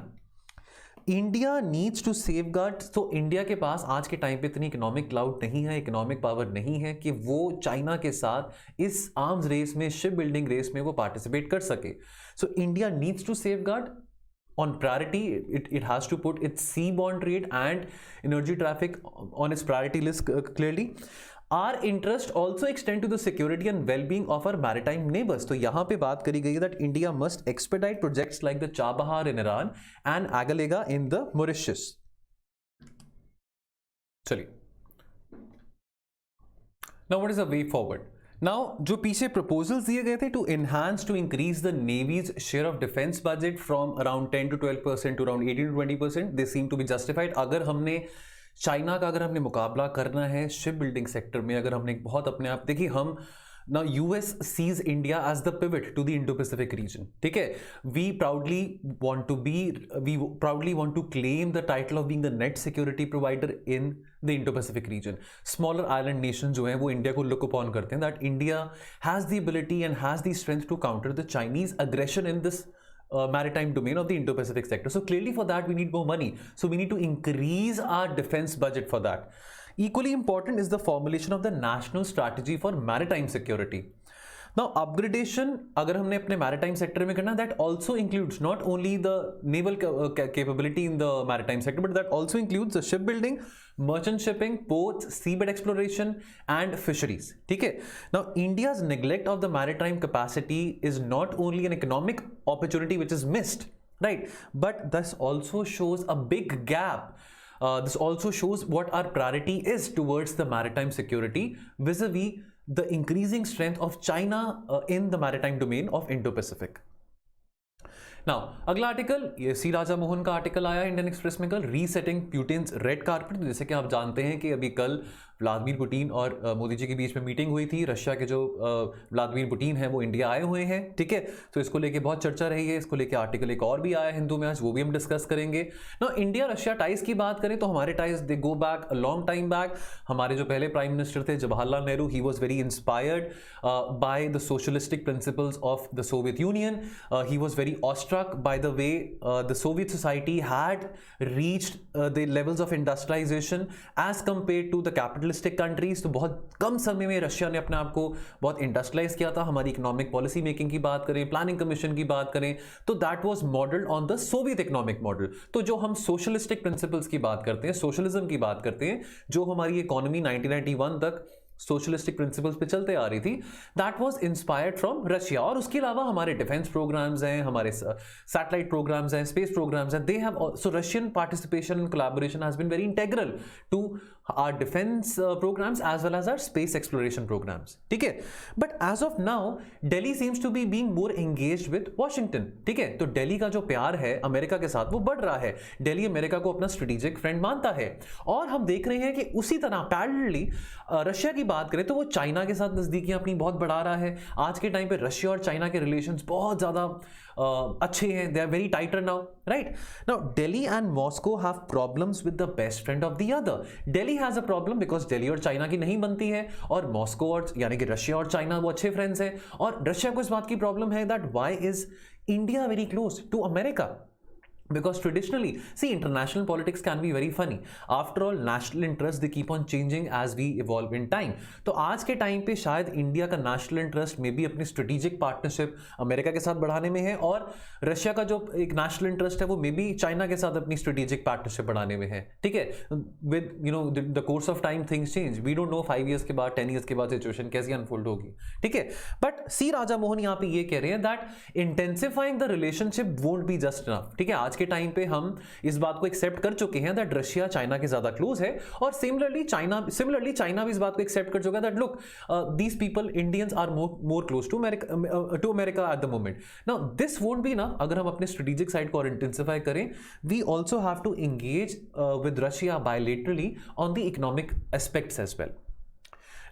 India needs to safeguard. तो India के पास आज के time पे इतनी economic cloud नहीं है, economic power नहीं है कि वो चाइना के साथ इस आर्म्स रेस में, शिप बिल्डिंग रेस में वो पार्टिसिपेट कर सके. So India needs to safeguard. On priority, it has to put its seaborne trade and energy traffic on its priority list clearly. Our interest also extend to the security and well-being of our maritime neighbors. तो यहाँ पे बात करी गई है that India must expedite projects like the Chabahar in Iran and Agalega in the Mauritius. चलिए, now what is the way forward? Now जो पीछे प्रपोजल्स दिए गए थे to enhance to increase the navy's share of defence budget from around 10 to 12% to around 18 to 20%, they seem to be justified. अगर हमने China का अगर हमने मुकाबला करना है शिप बिल्डिंग सेक्टर में, अगर हमने बहुत अपने आप देखिए, हम now US sees India as the pivot to the Indo-Pacific region. ठीक है, we proudly want to claim the title of being the net security provider in the Indo-Pacific region. Smaller island nations जो हैं वो India को look upon करते हैं that India has the ability and has the strength to counter the Chinese aggression in this maritime domain of the Indo-Pacific sector. So clearly for that we need more money. So we need to increase our defense budget for that. Equally important is the formulation of the national strategy for maritime security. Now upgradation अगर हमने अपने maritime sector में करना, that also includes not only the naval capability in the maritime sector, but that also includes the shipbuilding, merchant shipping, ports, seabed exploration and fisheries. ठीक है, now India's neglect of the maritime capacity is not only an economic opportunity which is missed, right, but this also shows a big gap. This also shows what our priority is towards the maritime security vis-a-vis the increasing strength of China in the maritime domain of Indo-Pacific. Now अगला article ये सी राजा मोहन का article आया Indian express में कल, resetting पुतिन्स red carpet. तो जैसे कि आप जानते हैं कि अभी कल व्लादिमीर पुतिन और मोदी जी के बीच में मीटिंग हुई थी। रशिया के जो व्लादिमीर पुतिन है वो इंडिया आए हुए हैं, ठीक है। तो इसको लेके बहुत चर्चा रही है, इसको लेके आर्टिकल एक और भी आया हिंदू में आज, वो भी हम डिस्कस करेंगे। ना इंडिया रशिया टाइज की बात करें तो हमारे ties they go back a long time back. हमारे जो पहले प्राइम मिनिस्टर थे Jawaharlal Nehru, he was very inspired by the socialistic principles of the Soviet Union. He was very awestruck by the way the Soviet society had reached the levels of industrialisation as compared to the capitalistic countries. तो बहुत कम समय में Russia ने अपने आप को बहुत industrialise किया था। हमारी इकोनॉमिक पॉलिसी मेकिंग की बात करें, प्लानिंग कमीशन की बात करें, तो that was modelled on the Soviet economic model. तो जो हम सोशलिस्टिक प्रिंसिपल्स की बात करते हैं, सोशलिज्म की बात करते हैं, जो हमारी इकोनॉमी 1991 तक सोशलिस्टिक प्रिंसिपल्स पे चलते आ रही थी, that was inspired from Russia. और उसके अलावा हमारे डिफेंस प्रोग्राम्स हैं, हमारे सैटेलाइट प्रोग्राम्स हैं, स्पेस प्रोग्राम्स हैं, they have so Russian participation and collaboration has been very integral to our defense programs as well as our space exploration programs, ठीक है। but as of now Delhi seems to be being more engaged with Washington, ठीक है। तो दिल्ली का जो प्यार है America के साथ वो बढ़ रहा है। दिल्ली अमेरिका को अपना स्ट्रेटेजिक फ्रेंड मानता है। और हम देख रहे हैं कि उसी तरह पैरेलली रशिया की बात करें तो वो चाइना के साथ नजदीकियां अपनी बहुत बढ़ा रहा है। आज के टाइम पे रशिया और चाइना के रिलेशंस बहुत ज्यादा अच्छे हैं, they are very tighter now, right. Now Delhi and Moscow have problems with the best friend of the other. Delhi has a problem because Delhi और चाइना की नहीं बनती है, और मॉस्को और यानी कि रशिया और चाइना वो अच्छे फ्रेंड्स हैं। और रशिया को इस बात की प्रॉब्लम है that why is India very close to America, because traditionally see international politics can be very funny. After all national interests they keep on changing as we evolve in time. तो आज के time पे शायद India का national interest में भी अपनी strategic partnership America के साथ बढ़ाने में है, और रशिया का जो एक नेशनल इंटरेस्ट है वो मे बी चाइना के साथ अपनी स्ट्रेटेजिक पार्टनरशिप बढ़ाने में है, ठीक है। With you know the course of time things change, we don't know 5 years के बाद 10 years के बाद सिचुएशन कैसी अनफोल्ड होगी, ठीक है। बट सी राजा मोहन यहाँ पे ये कह रहे हैं that intensifying the relationship won't be just enough, ठीक है। आज के टाइम पे हम इस बात को एक्सेप्ट कर चुके हैं दैट रशिया चाइना के ज्यादा क्लोज है, और सिमिलरली चाइना भी इस बात को एक्सेप्ट कर चुका है that look these people Indians are more close to America at the moment. Now this won't be ना, अगर हम अपने स्ट्रेटेजिक साइड को और इंटेंसिफाई करें, we also have to engage with Russia bilaterally on the economic aspects as well.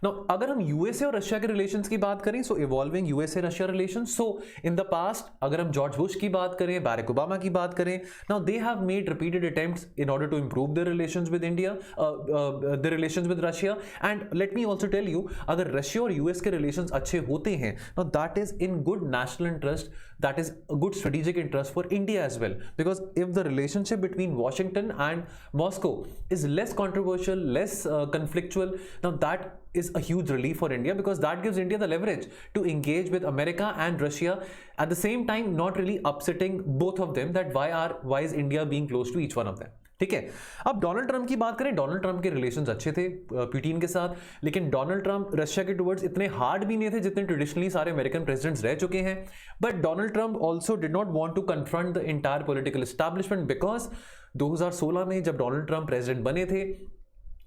Now, अगर हम USA और रशिया के रिलेशंस की बात करें, so evolving USA Russia relations, so in the past अगर हम जॉर्ज बुश की बात करें, बैरक ओबामा की बात करें, now they have made repeated attempts in order to improve their relations with India, their relations with Russia. And let me also tell you, अगर Russia और यूएस के रिलेशंस अच्छे होते हैं, now that is in good national interest, that is a good strategic interest for India as well, because if the relationship between Washington and Moscow is less controversial, less conflictual, now that is a huge relief for India, because that gives India the leverage to engage with America and Russia at the same time, not really upsetting both of them that why is India being close to each one of them, ठीक है। अब Donald Trump की बात करें, Donald Trump के relations अच्छे थे Putin के साथ, लेकिन डोनाल्ड ट्रंप रशिया के टुवर्ड्स इतने हार्ड भी नहीं थे जितने ट्रेडिशनली सारे अमेरिकन प्रेसिडेंट्स रह चुके हैं। But Donald Trump also did not want to confront the entire political establishment, because 2016 में जब डोनाल्ड ट्रंप प्रेसिडेंट बने थे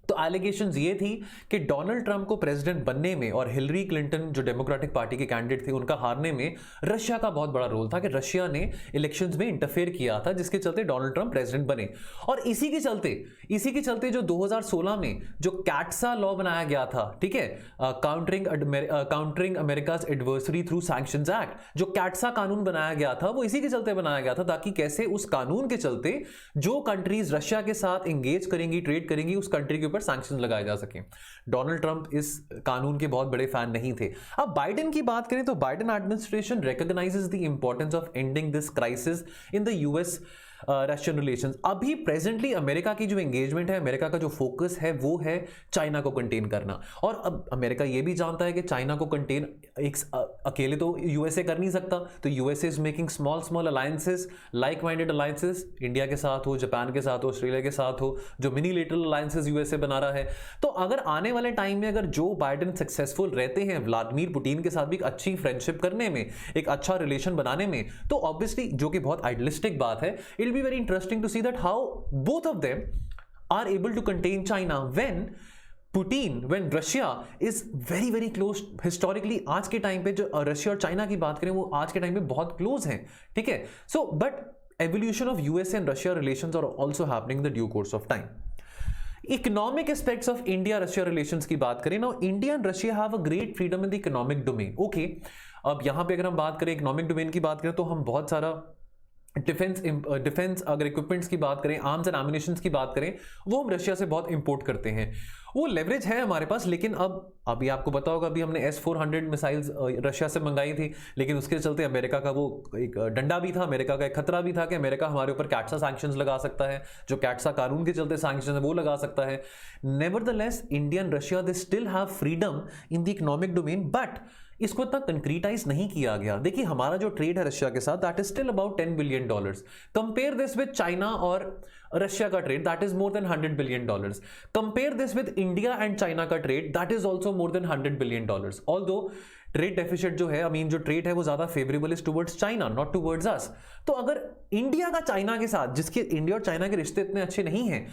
तो एलिगेशंस ये थी कि डोनाल्ड ट्रंप को प्रेसिडेंट बनने में और हिलरी क्लिंटन जो डेमोक्रेटिक पार्टी के कैंडिडेट थे उनका हारने में रशिया का बहुत बड़ा रोल था, कि रशिया ने इलेक्शंस में इंटरफेयर किया था, जिसके चलते डोनाल्ड ट्रंप प्रेसिडेंट बने। और इसी के चलते जो 2016 में जो कैटसा लॉ बनाया गया था, ठीक है, countering America's adversary through sanctions act, जो कैटसा कानून बनाया गया था वो इसी के चलते बनाया गया था, ताकि कैसे उस कानून के चलते जो कंट्रीज रशिया के साथ एंगेज करेंगी, ट्रेड करेंगी, उस कंट्री के ऊपर सैंक्शंस लगाए जा सके। डोनाल्ड ट्रंप इस कानून के बहुत बड़े फैन नहीं थे। अब बाइडेन की बात करें तो Biden administration recognises the importance of ending this crisis in the US Russian relations. अभी प्रेजेंटली अमेरिका की जो एंगेजमेंट है, अमेरिका का जो फोकस है वो है चाइना को कंटेन करना। और अब अमेरिका ये भी जानता है कि चाइना को कंटेन अकेले तो यूएसए कर नहीं सकता, तो USA is making small alliances, like minded alliances, India के साथ हो, जापान के साथ हो, ऑस्ट्रेलिया के साथ हो, जो मिनीलेटरल अलायंसेस यूएसए बना रहा है। तो अगर आने वाले टाइम में अगर जो बाइडेन सक्सेसफुल रहते हैं व्लादिमीर पुतिन के साथ भी एक अच्छी फ्रेंडशिप करने में, एक अच्छा रिलेशन बनाने में, तो ऑब्वियसली जो कि बहुत आइडियलिस्टिक बात है, it be very interesting to see that how both of them are able to contain China when Putin when Russia is very very close historically, आज के टाइम पे जो रशिया और चाइना की बात करें वो आज के टाइम पे बहुत क्लोज हैं, ठीक है। So but evolution of US and Russia relations are also happening in the due course of time. Economic aspects of India-Russia relations की बात करें, now India and Russia have a great freedom in the economic domain. Okay, अब यहाँ पे अगर हम बात करें इकोनॉमिक डोमेन की बात करें तो हम बहुत सारा डिफेंस अगर इक्विपमेंट्स की बात करें, आर्म्स एंड एमिनेशंस की बात करें, वो हम रशिया से बहुत इंपोर्ट करते हैं। वो लेवरेज है हमारे पास, लेकिन अब अभी आपको पता होगा अभी हमने S-400 मिसाइल्स रशिया से मंगाई थी, लेकिन उसके चलते अमेरिका का वो एक डंडा भी था, अमेरिका का एक खतरा भी था कि अमेरिका हमारे ऊपर कैट्सा सैंक्शंस लगा सकता है, जो कैट्सा कानून के चलते सैंक्शंस है वो लगा सकता है। Nevertheless India and Russia they still have freedom in the economic domain, but इसको इतना कंक्रीटाइज नहीं किया गया। देखिए हमारा जो ट्रेड है रशिया के साथ that is still about $10 billion. Compare this with China और रशिया का trade that is more than $100 billion. Compare this with India and China का trade that is also more than $100 billion. Although trade deficit जो है, I mean जो trade है वो ज्यादा favourable is towards China, not towards us. तो अगर India का चाइना के साथ, जिसके इंडिया और चाइना के रिश्ते इतने अच्छे नहीं हैं,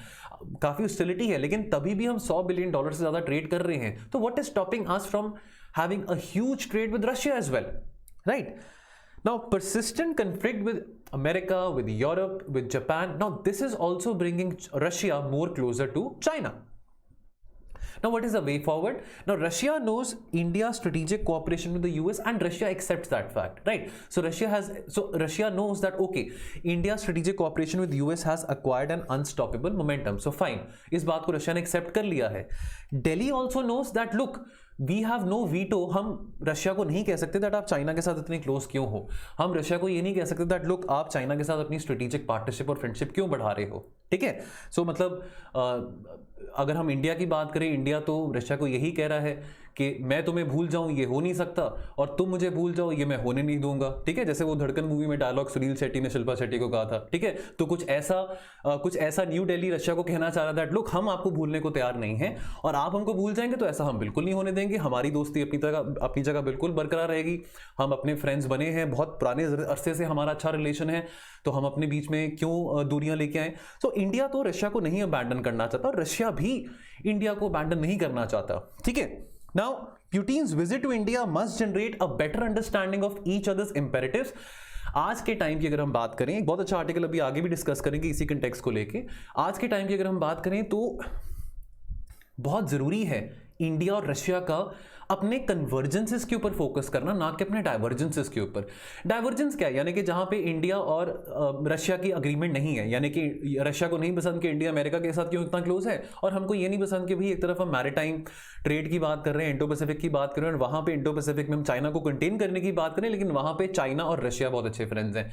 काफी हॉस्टिलिटी है, लेकिन तभी भी हम $100 बिलियन से ज्यादा ट्रेड कर रहे हैं, तो what is stopping us from having a huge trade with Russia as well, right? Now persistent conflict with America, with Europe, with Japan, now this is also bringing Russia more closer to China. Now what is the way forward? Now Russia knows India's strategic cooperation with the US and Russia accepts that fact, right? So Russia knows that okay, India's strategic cooperation with US has acquired an unstoppable momentum. So fine, इस बात को Russia ने accept कर लिया है। Delhi also knows that look, we have no veto, हम Russia को नहीं कह सकते दैट आप चाइना के साथ इतने क्लोज क्यों हो, हम रशिया को ये नहीं कह सकते दैट लुक आप चाइना के साथ अपनी स्ट्रेटेजिक पार्टनरशिप और फ्रेंडशिप क्यों बढ़ा रहे हो, ठीक है। सो मतलब अगर हम इंडिया की बात करें, इंडिया तो रशिया को यही कह रहा है कि मैं तुम्हें भूल जाऊं ये हो नहीं सकता, और तुम मुझे भूल जाओ ये मैं होने नहीं दूंगा, ठीक है। जैसे वो धड़कन मूवी में डायलॉग सुनील शेट्टी ने शिल्पा शेट्टी को कहा था, ठीक है। तो कुछ ऐसा न्यू दिल्ली रशिया को कहना चाह रहा था, लुक हम आपको भूलने को तैयार नहीं हैं, और आप हमको भूल जाएंगे तो ऐसा हम बिल्कुल नहीं होने देंगे, हमारी दोस्ती अपनी जगह बिल्कुल बरकरार रहेगी, हम अपने फ्रेंड्स बने हैं, बहुत पुराने अरसे से हमारा अच्छा रिलेशन है, तो हम अपने बीच में क्यों दूरियां लेके आए। सो इंडिया तो रशिया को नहीं अबैंडन करना चाहता, और रशिया भी इंडिया को अबैंडन नहीं करना चाहता, ठीक है। Now, Putin's visit to India must generate a better understanding of each other's imperatives. आज के टाइम की अगर हम बात करें, एक बहुत अच्छा आर्टिकल अभी आगे भी डिस्कस करेंगे इसी कंटेक्स्ट को लेके। आज के टाइम की अगर हम बात करें तो बहुत जरूरी है इंडिया और रशिया का अपने कन्वर्जेंसेस के ऊपर फोकस करना, ना कि अपने डाइवर्जेंसेस के ऊपर। डाइवर्जेंस क्या है? यानी कि जहां पे इंडिया और रशिया की अग्रीमेंट नहीं है, यानी कि रशिया को नहीं पसंद कि इंडिया अमेरिका के साथ क्यों इतना क्लोज है, और हमको ये नहीं पसंद कि भाई एक तरफ हम मैरिटाइम ट्रेड की बात कर रहे हैं, इंडो पैसिफिक की बात कर रहे हैं, और वहां पे इंडो पैसिफिक में हम चाइना को कंटेन करने की बात करें, लेकिन वहां पे चाइना और रशिया बहुत अच्छे फ्रेंड्स हैं।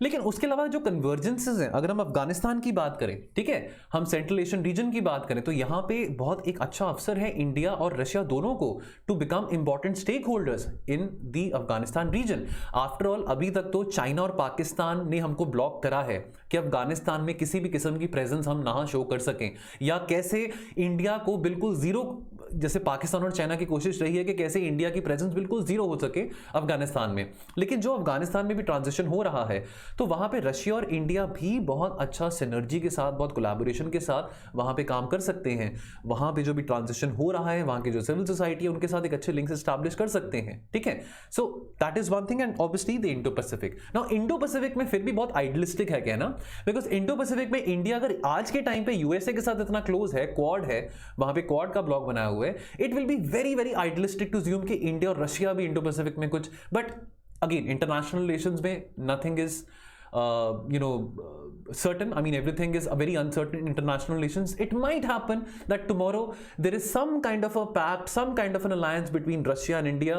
लेकिन उसके अलावा जो कन्वर्जेंसेस हैं, अगर हम अफगानिस्तान की बात करें, ठीक है, हम सेंट्रल एशियन रीजन की बात करें, तो यहाँ पे बहुत एक अच्छा अवसर है इंडिया और रशिया दोनों को to become important stakeholders in the Afghanistan region. After all अभी तक तो चाइना और पाकिस्तान ने हमको ब्लॉक करा है कि अफगानिस्तान में किसी भी किस्म की प्रेजेंस हम ना शो कर सकें, या कैसे इंडिया को बिल्कुल जीरो, जैसे पाकिस्तान और चाइना की कोशिश रही है कि कैसे इंडिया की प्रेजेंस बिल्कुल जीरो हो सके अफगानिस्तान में। लेकिन जो अफगानिस्तान में भी ट्रांजिशन हो रहा है, तो वहां पे रशिया और इंडिया भी बहुत अच्छा सिनर्जी के साथ, बहुत कोलैबोरेशन के साथ वहां पे काम कर सकते हैं। वहां पे जो भी ट्रांजिशन हो रहा है, वहां की जो सिविल सोसाइटी है, उनके साथ एक अच्छे लिंक्स एस्टैब्लिश कर सकते हैं, ठीक है। So that is one thing, and obviously the Indo Pacific. Now Indo Pacific में फिर भी बहुत आइडियलिस्टिक है कहना, बिकॉज इंडो पैसिफिक में इंडिया अगर आज के टाइम पे यूएसए के साथ इतना क्लोज है, क्वाड है, वहां पे क्वाड का ब्लॉक बनाया हुआ है, it will be very very idealistic to assume कि इंडिया और रशिया भी इंडो पैसिफिक में कुछ, बट अगेन इंटरनेशनल रिलेशंस में nothing is certain. I mean, everything is a very uncertain in international relations. It might happen that tomorrow there is some kind of a pact, some kind of an alliance between Russia and India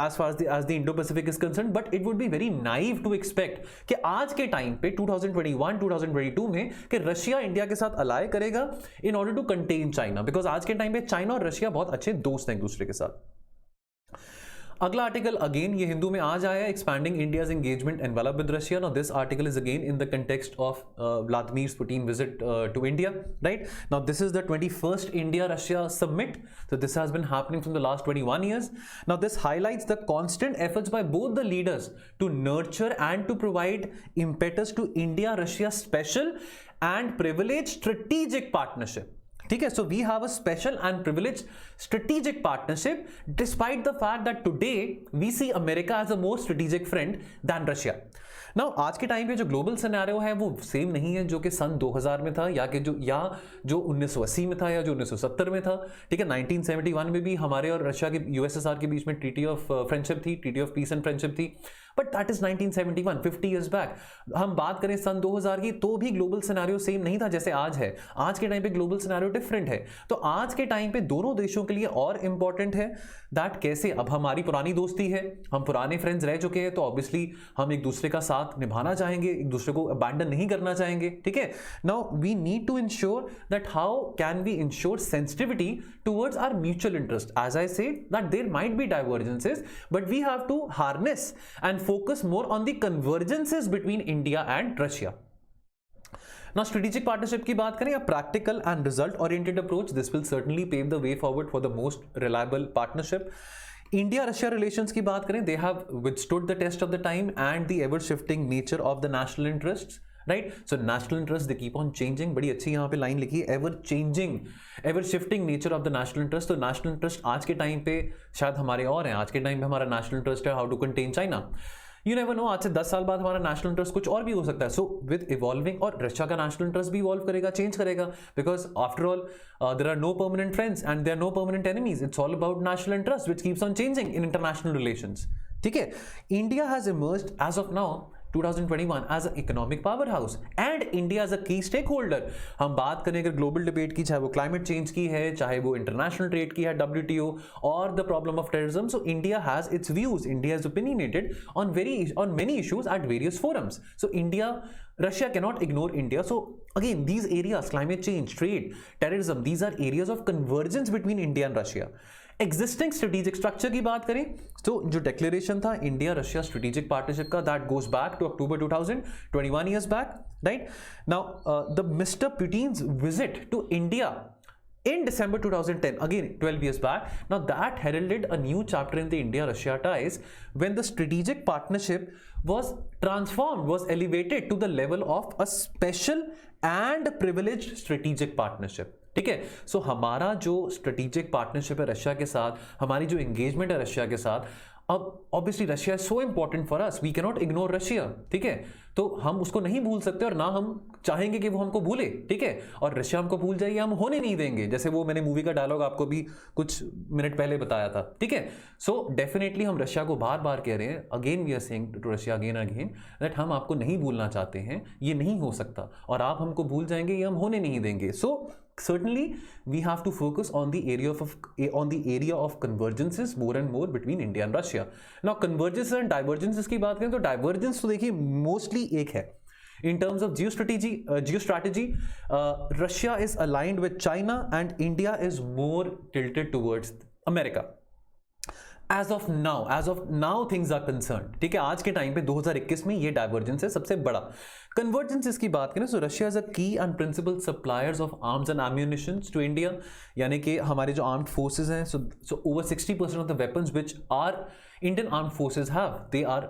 as far as the Indo-Pacific is concerned. But it would be very naive to expect कि आज के time पे 2021, 2022 में कि Russia India के साथ अलाय करेगा in order to contain China, because आज के टाइम पे चाइना और रशिया बहुत अच्छे दोस्त हैं एक दूसरे के साथ। अगला आर्टिकल अगेन ये हिंदू में आज आया, expanding India's engagement envelope with Russia. Now this article is again in the context of Vladimir Putin visit to India, right. Now this is the 21st India Russia summit, so this has been happening from the last 21 years. Now this highlights the constant efforts by both the leaders to nurture and to provide impetus to India Russia special and privileged strategic partnership, ठीक है, so we have a special and privilege strategic partnership despite the fact that today we see America as a more strategic friend than Russia. Now आज के time पे जो global scenario है वो same नहीं है जो कि सन 2000 में था या जो 1980 में था या जो 1970 में था। ठीक है, 1971 में भी हमारे और रशिया के यूएसएसआर के बीच में ट्रीटी ऑफ फ्रेंडशिप थी, treaty of peace and friendship थी, but that is 1971, 50 years back. हम बात करें सन 2000 की तो भी ग्लोबल सिनेरियो सेम नहीं था जैसे आज है। आज के टाइम पे ग्लोबल सिनेरियो डिफरेंट है। तो आज के टाइम पे दोनों देशों के लिए और इंपॉर्टेंट है दैट कैसे, अब हमारी पुरानी दोस्ती है, हम पुराने फ्रेंड्स रह चुके हैं, तो ऑब्वियसली हम एक दूसरे का साथ निभाना चाहेंगे, एक दूसरे को अबैंडन नहीं करना चाहेंगे। ठीक है, now we need to ensure that how can we ensure sensitivity towards our mutual interest. As I said that there might be divergences but we have to harness and focus more on the convergences between India and Russia. Now, strategic partnership की बात करें या practical and result oriented approach, this will certainly pave the way forward for the most reliable partnership. India Russia relations की बात करें, they have withstood the test of the time and the ever shifting nature of the national interests. Right, so national interest they keep on changing, बड़ी अच्छी यहाँ पे line लिखी है, ever changing ever shifting nature of the national interest. तो national interest आज के time पे शायद हमारे और हैं, आज के टाइम पे हमारा नेशनल इंटरेस्ट है how to contain China. You never know, आज से 10 साल बाद हमारा नेशनल इंटरेस्ट कुछ और भी हो सकता है। सो विद इवॉल्विंग, और रशिया का नेशनल इंटरेस्ट भी इवॉल्व करेगा, चेंज करेगा, because after all there are no permanent friends and there are no permanent enemies. It's all about national interest which keeps on changing in international relations. ठीक है, India has emerged as of now 2021 as an economic powerhouse and India as a key stakeholder। हम बात करें अगर global debate की, चाहे वो climate change की है, चाहे वो इंटरनेशनल ट्रेड की है, WTO और the problem of terrorism, so India has its views, India is opinionated on many issues at various forums। So Russia cannot ignore India. So again, these areas, climate change, trade, terrorism, these are areas of convergence between India and Russia। Existing strategic structure की बात करें तो जो declaration था India Russia strategic partnership का, that goes back to October 2000, 21 years back, right? Now the Mr. Putin's visit to India in December 2010, again 12 years back, now that heralded a new chapter in the India-Russia ties when the strategic partnership was transformed, was elevated to the level of a special and privileged strategic partnership। ठीक है, सो हमारा जो strategic partnership है Russia के साथ, हमारी जो engagement है रशिया के साथ, अब obviously Russia is so important for us, we can not ignore Russia. ठीक है, तो हम उसको नहीं भूल सकते और ना हम चाहेंगे कि वो हमको भूले। ठीक है, और रशिया हमको भूल जाए हम होने नहीं देंगे, जैसे वो मैंने मूवी का डायलॉग आपको भी कुछ मिनट पहले बताया था। ठीक है, सो डेफिनेटली हम रशिया को बार बार कह रहे हैं, again we are saying to Russia again again that हम आपको नहीं भूलना चाहते हैं, ये नहीं हो सकता, और आप हमको भूल जाएंगे ये हम होने नहीं देंगे। सो certainly we have to focus on the area of convergences more and more between India and Russia। now convergences and divergences की बात करें तो divergence तो देखिए mostly एक है in terms of geostrategy, Russia is aligned with China and India is more tilted towards America as of now things are concerned। ठीक है, आज के टाइम पे 2021 में ये डाइवर्जेंस है सबसे बड़ा। कन्वर्जेंसेस की बात करें सो Russia is a key and principal suppliers of arms and ammunitions to India, यानी कि हमारे जो आर्म्ड फोर्सेज हैं, so over 60% of the weapons which are Indian armed forces have, they are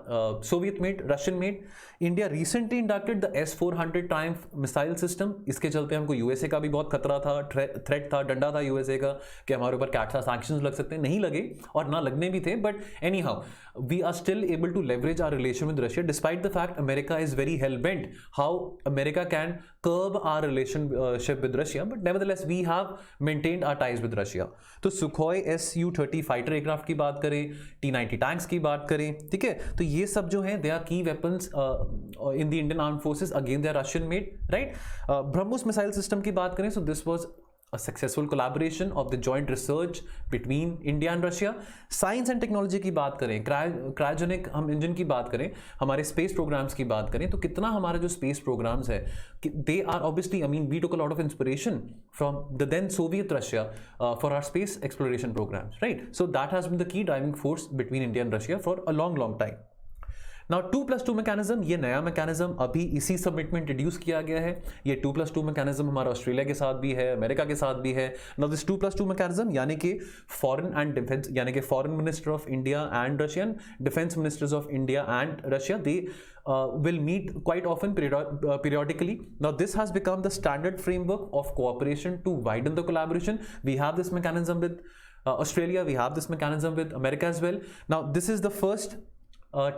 Soviet made, Russian made। India recently inducted the S-400 Triumph missile system। इसके चलते हमको USA का भी बहुत खतरा था, थ्रेट था, डंडा था यूएसए का कि हमारे ऊपर कैटसा सैंक्शंस लग सकते हैं, नहीं लगे और ना लगने भी थे, but anyhow we are still able to leverage our relation with Russia despite the fact America is very hell bent how America can curb our relationship with Russia, but nevertheless we have maintained our ties with Russia। तो Sukhoi Su-30 fighter aircraft की बात करें, T-90 tanks की बात करें, ठीक है, तो ये सब जो हैं they are key weapons in the Indian armed forces, again they are Russian made, right. BrahMos missile system की बात करें, so this was a successful collaboration of the joint research between India and Russia। Science and technology की बात करें, cryogenic हम engine की बात करें, हमारे स्पेस प्रोग्राम्स की बात करें, तो कितना हमारा जो स्पेस प्रोग्राम्स है they are obviously, I mean we took a lot of inspiration from the then Soviet Russia for our space exploration programs, right? So that has been the key driving force between India and Russia for a long time। Now 2+2 mechanism, ये नया mechanism अभी इसी summit में introduce किया गया है। ये 2+2 mechanism हमारा ऑस्ट्रेलिया के साथ भी है, अमेरिका के साथ भी है। नाउ दिस 2+2 मैकेनिज्म यानी कि फॉरेन एंड डिफेंस, यानी कि foreign minister of India and Russian, defence ministers of India and Russia, they will meet quite often periodically. Now this has become the standard framework of cooperation to widen the collaboration. We have this mechanism with Australia, we have this mechanism with America as well. Now this is the first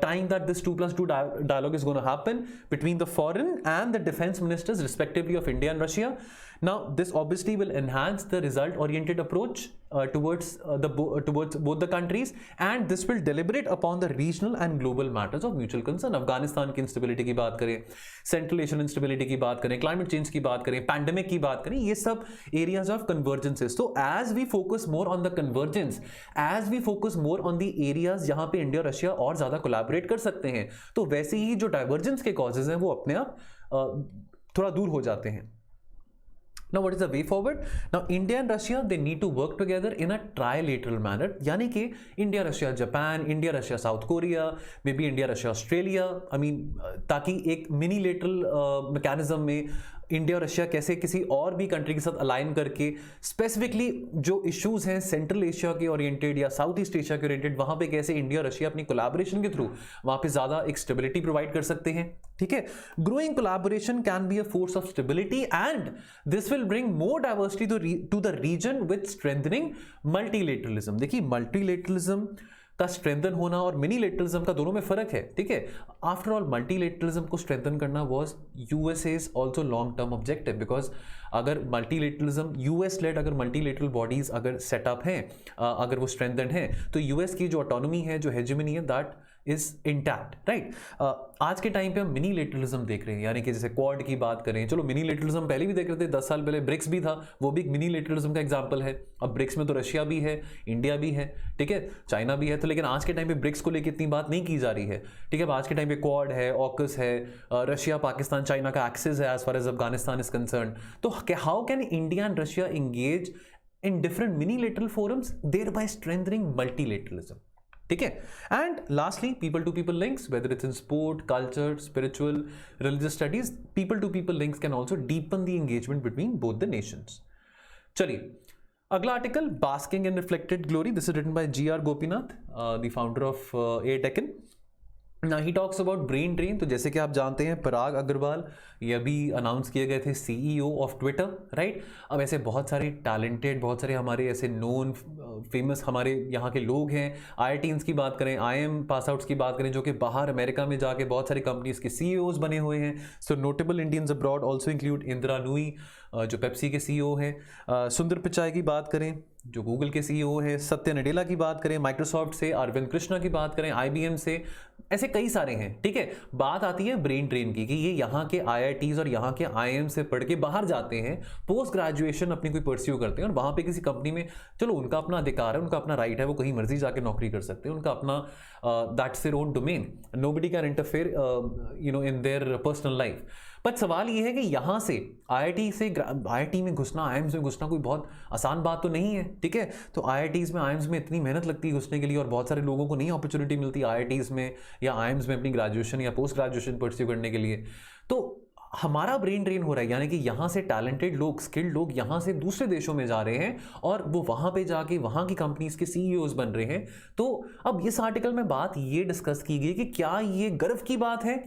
time that this 2+2 dialogue is going to happen between the foreign and the defense ministers respectively of India and Russia. Now this obviously will enhance the result oriented approach towards both the countries, and this will deliberate upon the regional and global matters of mutual concern. Afghanistan की instability की बात करें, central Asian instability की बात करें, climate change की बात करें, पैंडेमिक की बात करें, ये सब एरियाज ऑफ कन्वर्जेंसेस। तो as we focus more on the convergence, as we focus more on the areas जहां पे इंडिया रशिया और ज्यादा कोलैबोरेट कर सकते हैं, तो वैसे ही जो डाइवर्जेंस के कॉजेज हैं वो अपने आप थोड़ा दूर हो जाते हैं। Now what is the way forward? Now India and Russia, they need to work together in a trilateral manner, यानी कि India, Russia, Japan, India, Russia, South Korea, maybe India, Russia, Australia, I mean, ताकि एक minilateral mechanism में India और Russia कैसे किसी और भी कंट्री के साथ अलाइन करके स्पेसिफिकली जो इश्यूज हैं सेंट्रल एशिया के ओरिएंटेड या साउथ ईस्ट एशिया के ओरिएंटेड, वहां पे कैसे इंडिया और रशिया अपनी कोलैबोरेशन के थ्रू वहां पे ज्यादा एक स्टेबिलिटी प्रोवाइड कर सकते हैं। ठीक है, growing collaboration can be a force of stability and this will bring more diversity to the region with strengthening multilateralism. देखिए, मल्टीलेटरलिज्म का स्ट्रेंथन होना और मिनीलेटरलिज्म का दोनों में फर्क है। ठीक है, आफ्टर ऑल मल्टीलेटरलिज्म को स्ट्रेंथन करना was USA's also long term objective, because अगर मल्टीलेटरलिज्म यूएस लेड अगर मल्टीलेटरल बॉडीज अगर सेटअप हैं, अगर वो स्ट्रेंथन है, तो यूएस की जो ऑटोनॉमी है, जो हेजेमनी है, दैट इज इंटैक्ट, राइट। आज के टाइम पे हम मिनीलेटरलिज्म देख रहे हैं, यानी कि जैसे क्वाड की बात करें, चलो मिनीलेटरलिज्म पहले भी देख रहे थे, 10 साल पहले ब्रिक्स भी था, वो भी एक मिनीलेटरलिज्म का एग्जांपल है। अब ब्रिक्स में तो रशिया भी है, इंडिया भी है, ठीक है, चाइना भी है, तो लेकिन आज के टाइम पे ब्रिक्स को लेकर इतनी बात नहीं की जा रही है। ठीक है, आज के टाइम पे क्वाड है, ऑकस है, रशिया पाकिस्तान चाइना का एक्सेस है as far as Afghanistan is concern. तो how can India and Russia engage in different minilateral forums, thereby strengthening multilateralism. ठीक है, and lastly people to people links, whether it's in sport, culture, spiritual, religious studies, people to people links can also deepen the engagement between both the nations. चलिए, अगला article, basking in reflected glory, this is written bye GR Gopinath, the founder of A-Tekken। Now he talks about brain drain। तो जैसे कि आप जानते हैं, पराग अग्रवाल ये अभी अनाउंस किए गए थे CEO ऑफ ट्विटर, राइट। अब ऐसे बहुत सारे टैलेंटेड, बहुत सारे हमारे ऐसे नोन फेमस हमारे यहाँ के लोग हैं। IITs की बात करें, IIM पास आउट्स की बात करें, जो कि बाहर अमेरिका में जाके बहुत सारी कंपनीज के CEOs बने हुए हैं। So notable Indians abroad also include Indira Nooyi, जो पेप्सी के CEO हैं, सुंदर पिचाई की बात करें जो गूगल के CEO हैं, सत्य नडेला की बात करें माइक्रोसॉफ्ट से, अरविंद कृष्णा की बात करें IBM से, ऐसे कई सारे हैं। ठीक है, बात आती है ब्रेन ड्रेन की, कि ये यहाँ के IITs और यहाँ के IIM से पढ़ के बाहर जाते हैं, पोस्ट ग्रेजुएशन अपनी कोई परस्यू करते हैं और वहाँ पे किसी कंपनी में, चलो उनका अपना अधिकार है, उनका अपना राइट है, वो कहीं मर्जी जाके नौकरी कर सकते हैं, उनका अपना that's their own domain, nobody can interfere in their personal life. पर सवाल ये है कि यहाँ से IIT में घुसना, IIMs में घुसना कोई बहुत आसान बात तो नहीं है। ठीक है, तो IITs में, IIMs में इतनी मेहनत लगती है घुसने के लिए, और बहुत सारे लोगों को नहीं अपॉर्चुनिटी मिलती IITs में या IIMs में अपनी ग्रेजुएशन या पोस्ट ग्रेजुएशन परस्यू करने के लिए। तो हमारा ब्रेन ड्रेन हो रहा है, यानी कि यहाँ से टैलेंटेड लोग, स्किल्ड लोग यहाँ से दूसरे देशों में जा रहे हैं और वो वहाँ पे जाके वहाँ की कंपनीज के CEOs बन रहे हैं। तो अब इस आर्टिकल में बात ये डिस्कस की गई कि क्या ये गर्व की बात है,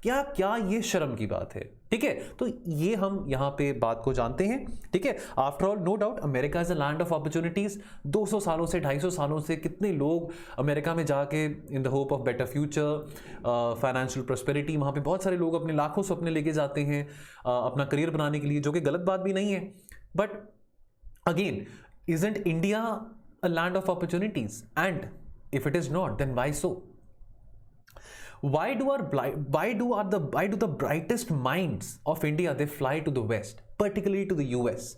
क्या ये शर्म की बात है। ठीक है, तो ये हम यहाँ पे बात को जानते हैं। ठीक है, after all know doubt America is a land of opportunities. 200 सालों से, 250 सालों से कितने लोग अमेरिका में जाके in the hope of better future, financial prosperity, वहाँ पे बहुत सारे लोग अपने लाखों सपने लेके जाते हैं अपना करियर बनाने के लिए, जो कि गलत बात भी नहीं है। But again, isn't India a land of opportunities? And if it is not, then why so? Why do the brightest minds of India, they fly to the West, particularly to the US?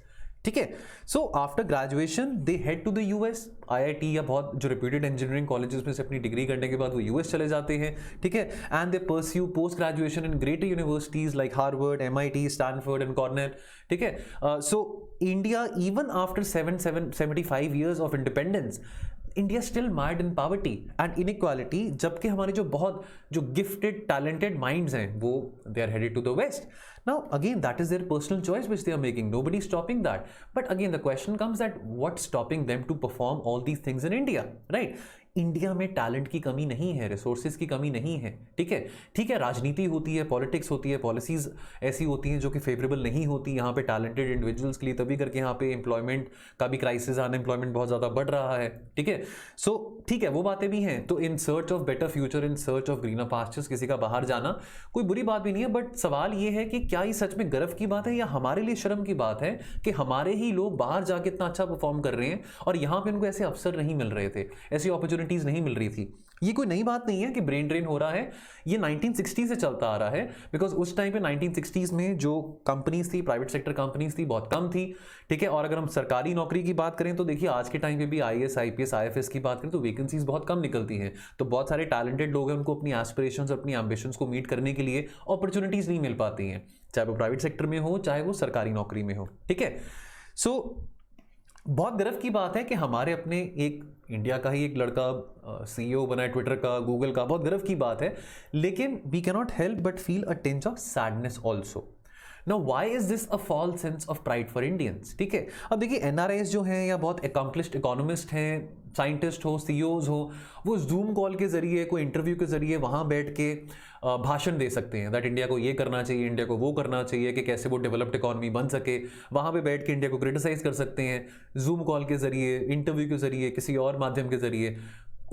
ठीक है, so after graduation they head to the US, IIT या बहुत जो reputed engineering colleges में से अपनी degree करने के बाद वो US चले जाते हैं। ठीक है, and they pursue post graduation in greater universities like Harvard, MIT, Stanford and Cornell. ठीक है, so India even after 75 years of independence, India still mired in poverty and inequality, जबकि हमारे जो गिफ्टेड टैलेंटेड माइंड्स हैं वो they are headed to the west. Now again, that is their personal choice which they are making. Nobody is stopping that. But again, the question comes that what's stopping them to perform all these things in India, right? India में talent की कमी नहीं है, resources की कमी नहीं है. ठीक है, राजनीति होती है, पॉलिटिक्स होती है, पॉलिसीज ऐसी होती हैं जो कि फेवरेबल नहीं होती यहाँ पे टैलेंटेड इंडिविजुअल्स के लिए, तभी करके यहाँ पे एम्प्लॉयमेंट का भी क्राइसिस, अनएम्प्लॉयमेंट बहुत ज़्यादा बढ़ रहा है. ठीक है, सो ठीक है, वो बातें भी हैं. तो in search of better future, in search of greener pastures, किसी का बाहर जाना कोई बुरी बात भी नहीं है. बट सवाल ये है कि क्या ये सच में गर्व की बात है या हमारे लिए शर्म की बात है कि हमारे ही लोग बाहर जाके इतना अच्छा परफॉर्म कर रहे हैं और यहाँ पे उनको ऐसे अवसर नहीं मिल रहे थे, ऐसी अपॉर्चुनिटीज नहीं मिल रही थी. ये कोई नई बात नहीं है कि ब्रेन ड्रेन हो रहा है, ये 1960 से चलता आ रहा है. बिकॉज उस टाइम पे 1960s में जो कंपनीज थी, प्राइवेट सेक्टर कंपनीज थी, बहुत कम थी. ठीक है, और अगर हम सरकारी नौकरी की बात करें तो देखिए आज के टाइम पे भी IAS, IPS, IFS की बात करें तो वैकेंसीज बहुत कम निकलती हैं. तो बहुत सारे टैलेंटेड लोग हैं, उनको अपनी एस्पिरेशंस, अपनी एम्बिशंस को मीट करने के लिए अपॉर्चुनिटीज नहीं मिल पाती हैं, चाहे वो प्राइवेट सेक्टर में हो, चाहे वो सरकारी नौकरी में हो. ठीक है, सो बहुत गर्व की बात है कि हमारे अपने एक इंडिया का ही एक लड़का CEO बना है, ट्विटर का, गूगल का, बहुत गर्व की बात है. लेकिन we can not help but feel a tinge of sadness also. Now, why is this a false sense of pride for Indians? ठीक है, अब देखिए NRIs जो हैं या बहुत accomplished economist हैं, साइंटिस्ट हो, CEOs हो, वो जूम कॉल के जरिए, कोई इंटरव्यू के जरिए वहाँ बैठ के भाषण दे सकते हैं दैट इंडिया को ये करना चाहिए, इंडिया को वो करना चाहिए, कि कैसे वो डेवलप्ड इकॉनमी बन सके. वहाँ पे बैठ के इंडिया को क्रिटिसाइज कर सकते हैं जूम कॉल के जरिए, इंटरव्यू के जरिए, किसी और माध्यम के जरिए.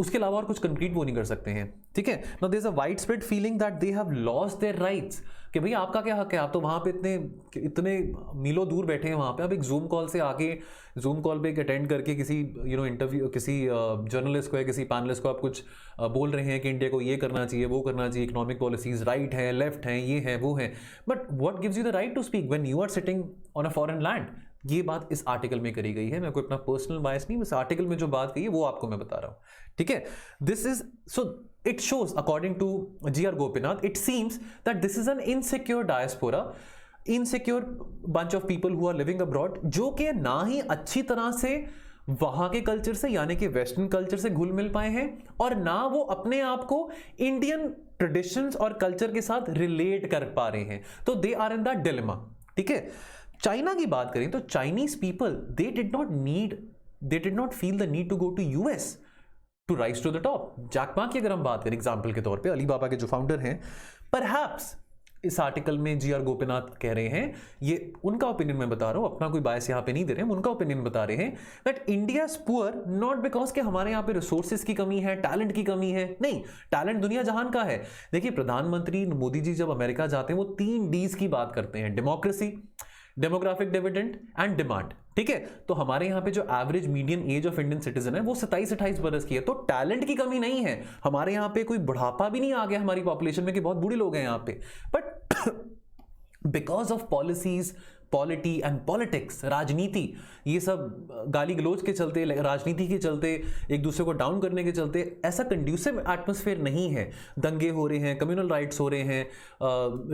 उसके अलावा और कुछ कंक्रीट वो नहीं कर सकते हैं. ठीक है, now there is a widespread feeling that they have lost their rights, कि भैया आपका क्या हक है, आप तो वहाँ पे इतने मीलों दूर बैठे हैं वहाँ पे, आप एक जूम कॉल से आके जूम कॉल पे एक अटेंड करके किसी इंटरव्यू, किसी जर्नलिस्ट को या किसी पैनलिस्ट को आप कुछ बोल रहे हैं कि इंडिया को ये करना चाहिए, वो करना चाहिए, इकोनॉमिक पॉलिसीज राइट है, लेफ्ट है, ये है, वो है. But what gives you the right to speak when you are sitting on a foreign land? ये बात इस आर्टिकल में करी गई है. मैं कोई अपना पर्सनल बायस नहीं, इस आर्टिकल में जो बात कही है वो आपको मैं बता रहा हूँ. ठीक है, this is so it shows according to GR Gopinath, it seems that this is an insecure diaspora, insecure bunch of people who are living abroad, जो कि ना ही अच्छी तरह से वहां के कल्चर से यानी कि वेस्टर्न कल्चर से घुल मिल पाए हैं, और ना वो अपने आप को इंडियन ट्रेडिशंस और कल्चर के साथ रिलेट कर पा रहे हैं. तो they are in that dilemma. ठीक है, चाइना की बात करें तो Chinese people they did not feel the need to go to US to rise to the top. Jack Ma की अगर हम बात करें एग्जाम्पल के तौर पे, अलीबाबा के जो फाउंडर हैं, परहैप्स इस आर्टिकल में GR गोपीनाथ कह रहे हैं, ये उनका ओपिनियन मैं बता रहा हूं, अपना कोई बायस यहां पे नहीं दे रहे हैं, उनका ओपिनियन बता रहे हैं that India is poor not because कि हमारे यहां पे रिसोर्सेज की कमी है, टैलेंट की कमी है. नहीं, टैलेंट दुनिया जहान का है. देखिए प्रधानमंत्री मोदी जी जब अमेरिका जाते हैं वो 3 Ds की बात करते हैं, democracy, demographic dividend and demand. ठीक है, तो हमारे यहाँ पे जो average median age of Indian citizen है वो 27-28 बरस की है. तो टैलेंट की कमी नहीं है हमारे यहाँ पे, कोई बुढ़ापा भी नहीं आ गया हमारी पॉपुलेशन में कि बहुत बूढ़े लोग हैं यहाँ पे. But because of policies, polity and politics, राजनीति, ये सब गाली गलोच के चलते, राजनीति के चलते, एक दूसरे को डाउन करने के चलते ऐसा कंड्यूसिव एटमॉस्फेयर नहीं है. दंगे हो रहे हैं, कम्युनल राइट्स हो रहे हैं,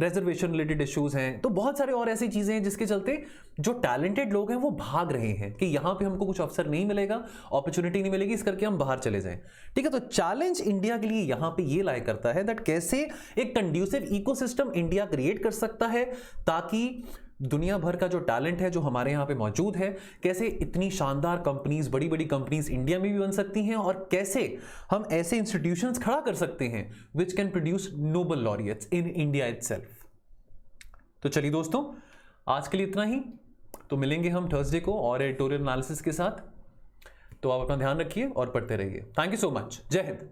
रिजर्वेशन रिलेटेड इश्यूज हैं, तो बहुत सारे और ऐसी चीजें हैं जिसके चलते जो टैलेंटेड लोग हैं वो भाग रहे हैं कि यहाँ पे हमको कुछ अवसर नहीं मिलेगा, अपॉर्चुनिटी नहीं मिलेगी, इस करके हम बाहर चले जाएं. ठीक है, तो चैलेंज इंडिया के लिए यहाँ पे ये लाया करता है दैट कैसे एक कंड्यूसिव इकोसिस्टम इंडिया क्रिएट कर सकता है ताकि दुनिया भर का जो टैलेंट है जो हमारे यहाँ पे मौजूद है, कैसे इतनी शानदार कंपनीज, बड़ी बड़ी कंपनीज इंडिया में भी बन सकती हैं, और कैसे हम ऐसे इंस्टीट्यूशंस खड़ा कर सकते हैं which can produce Nobel laureates in India itself. तो चलिए दोस्तों, आज के लिए इतना ही. तो मिलेंगे हम थर्सडे को और एडिटोरियल एनालिसिस के साथ. तो आप अपना ध्यान रखिए और पढ़ते रहिए. Thank you so much. जय हिंद.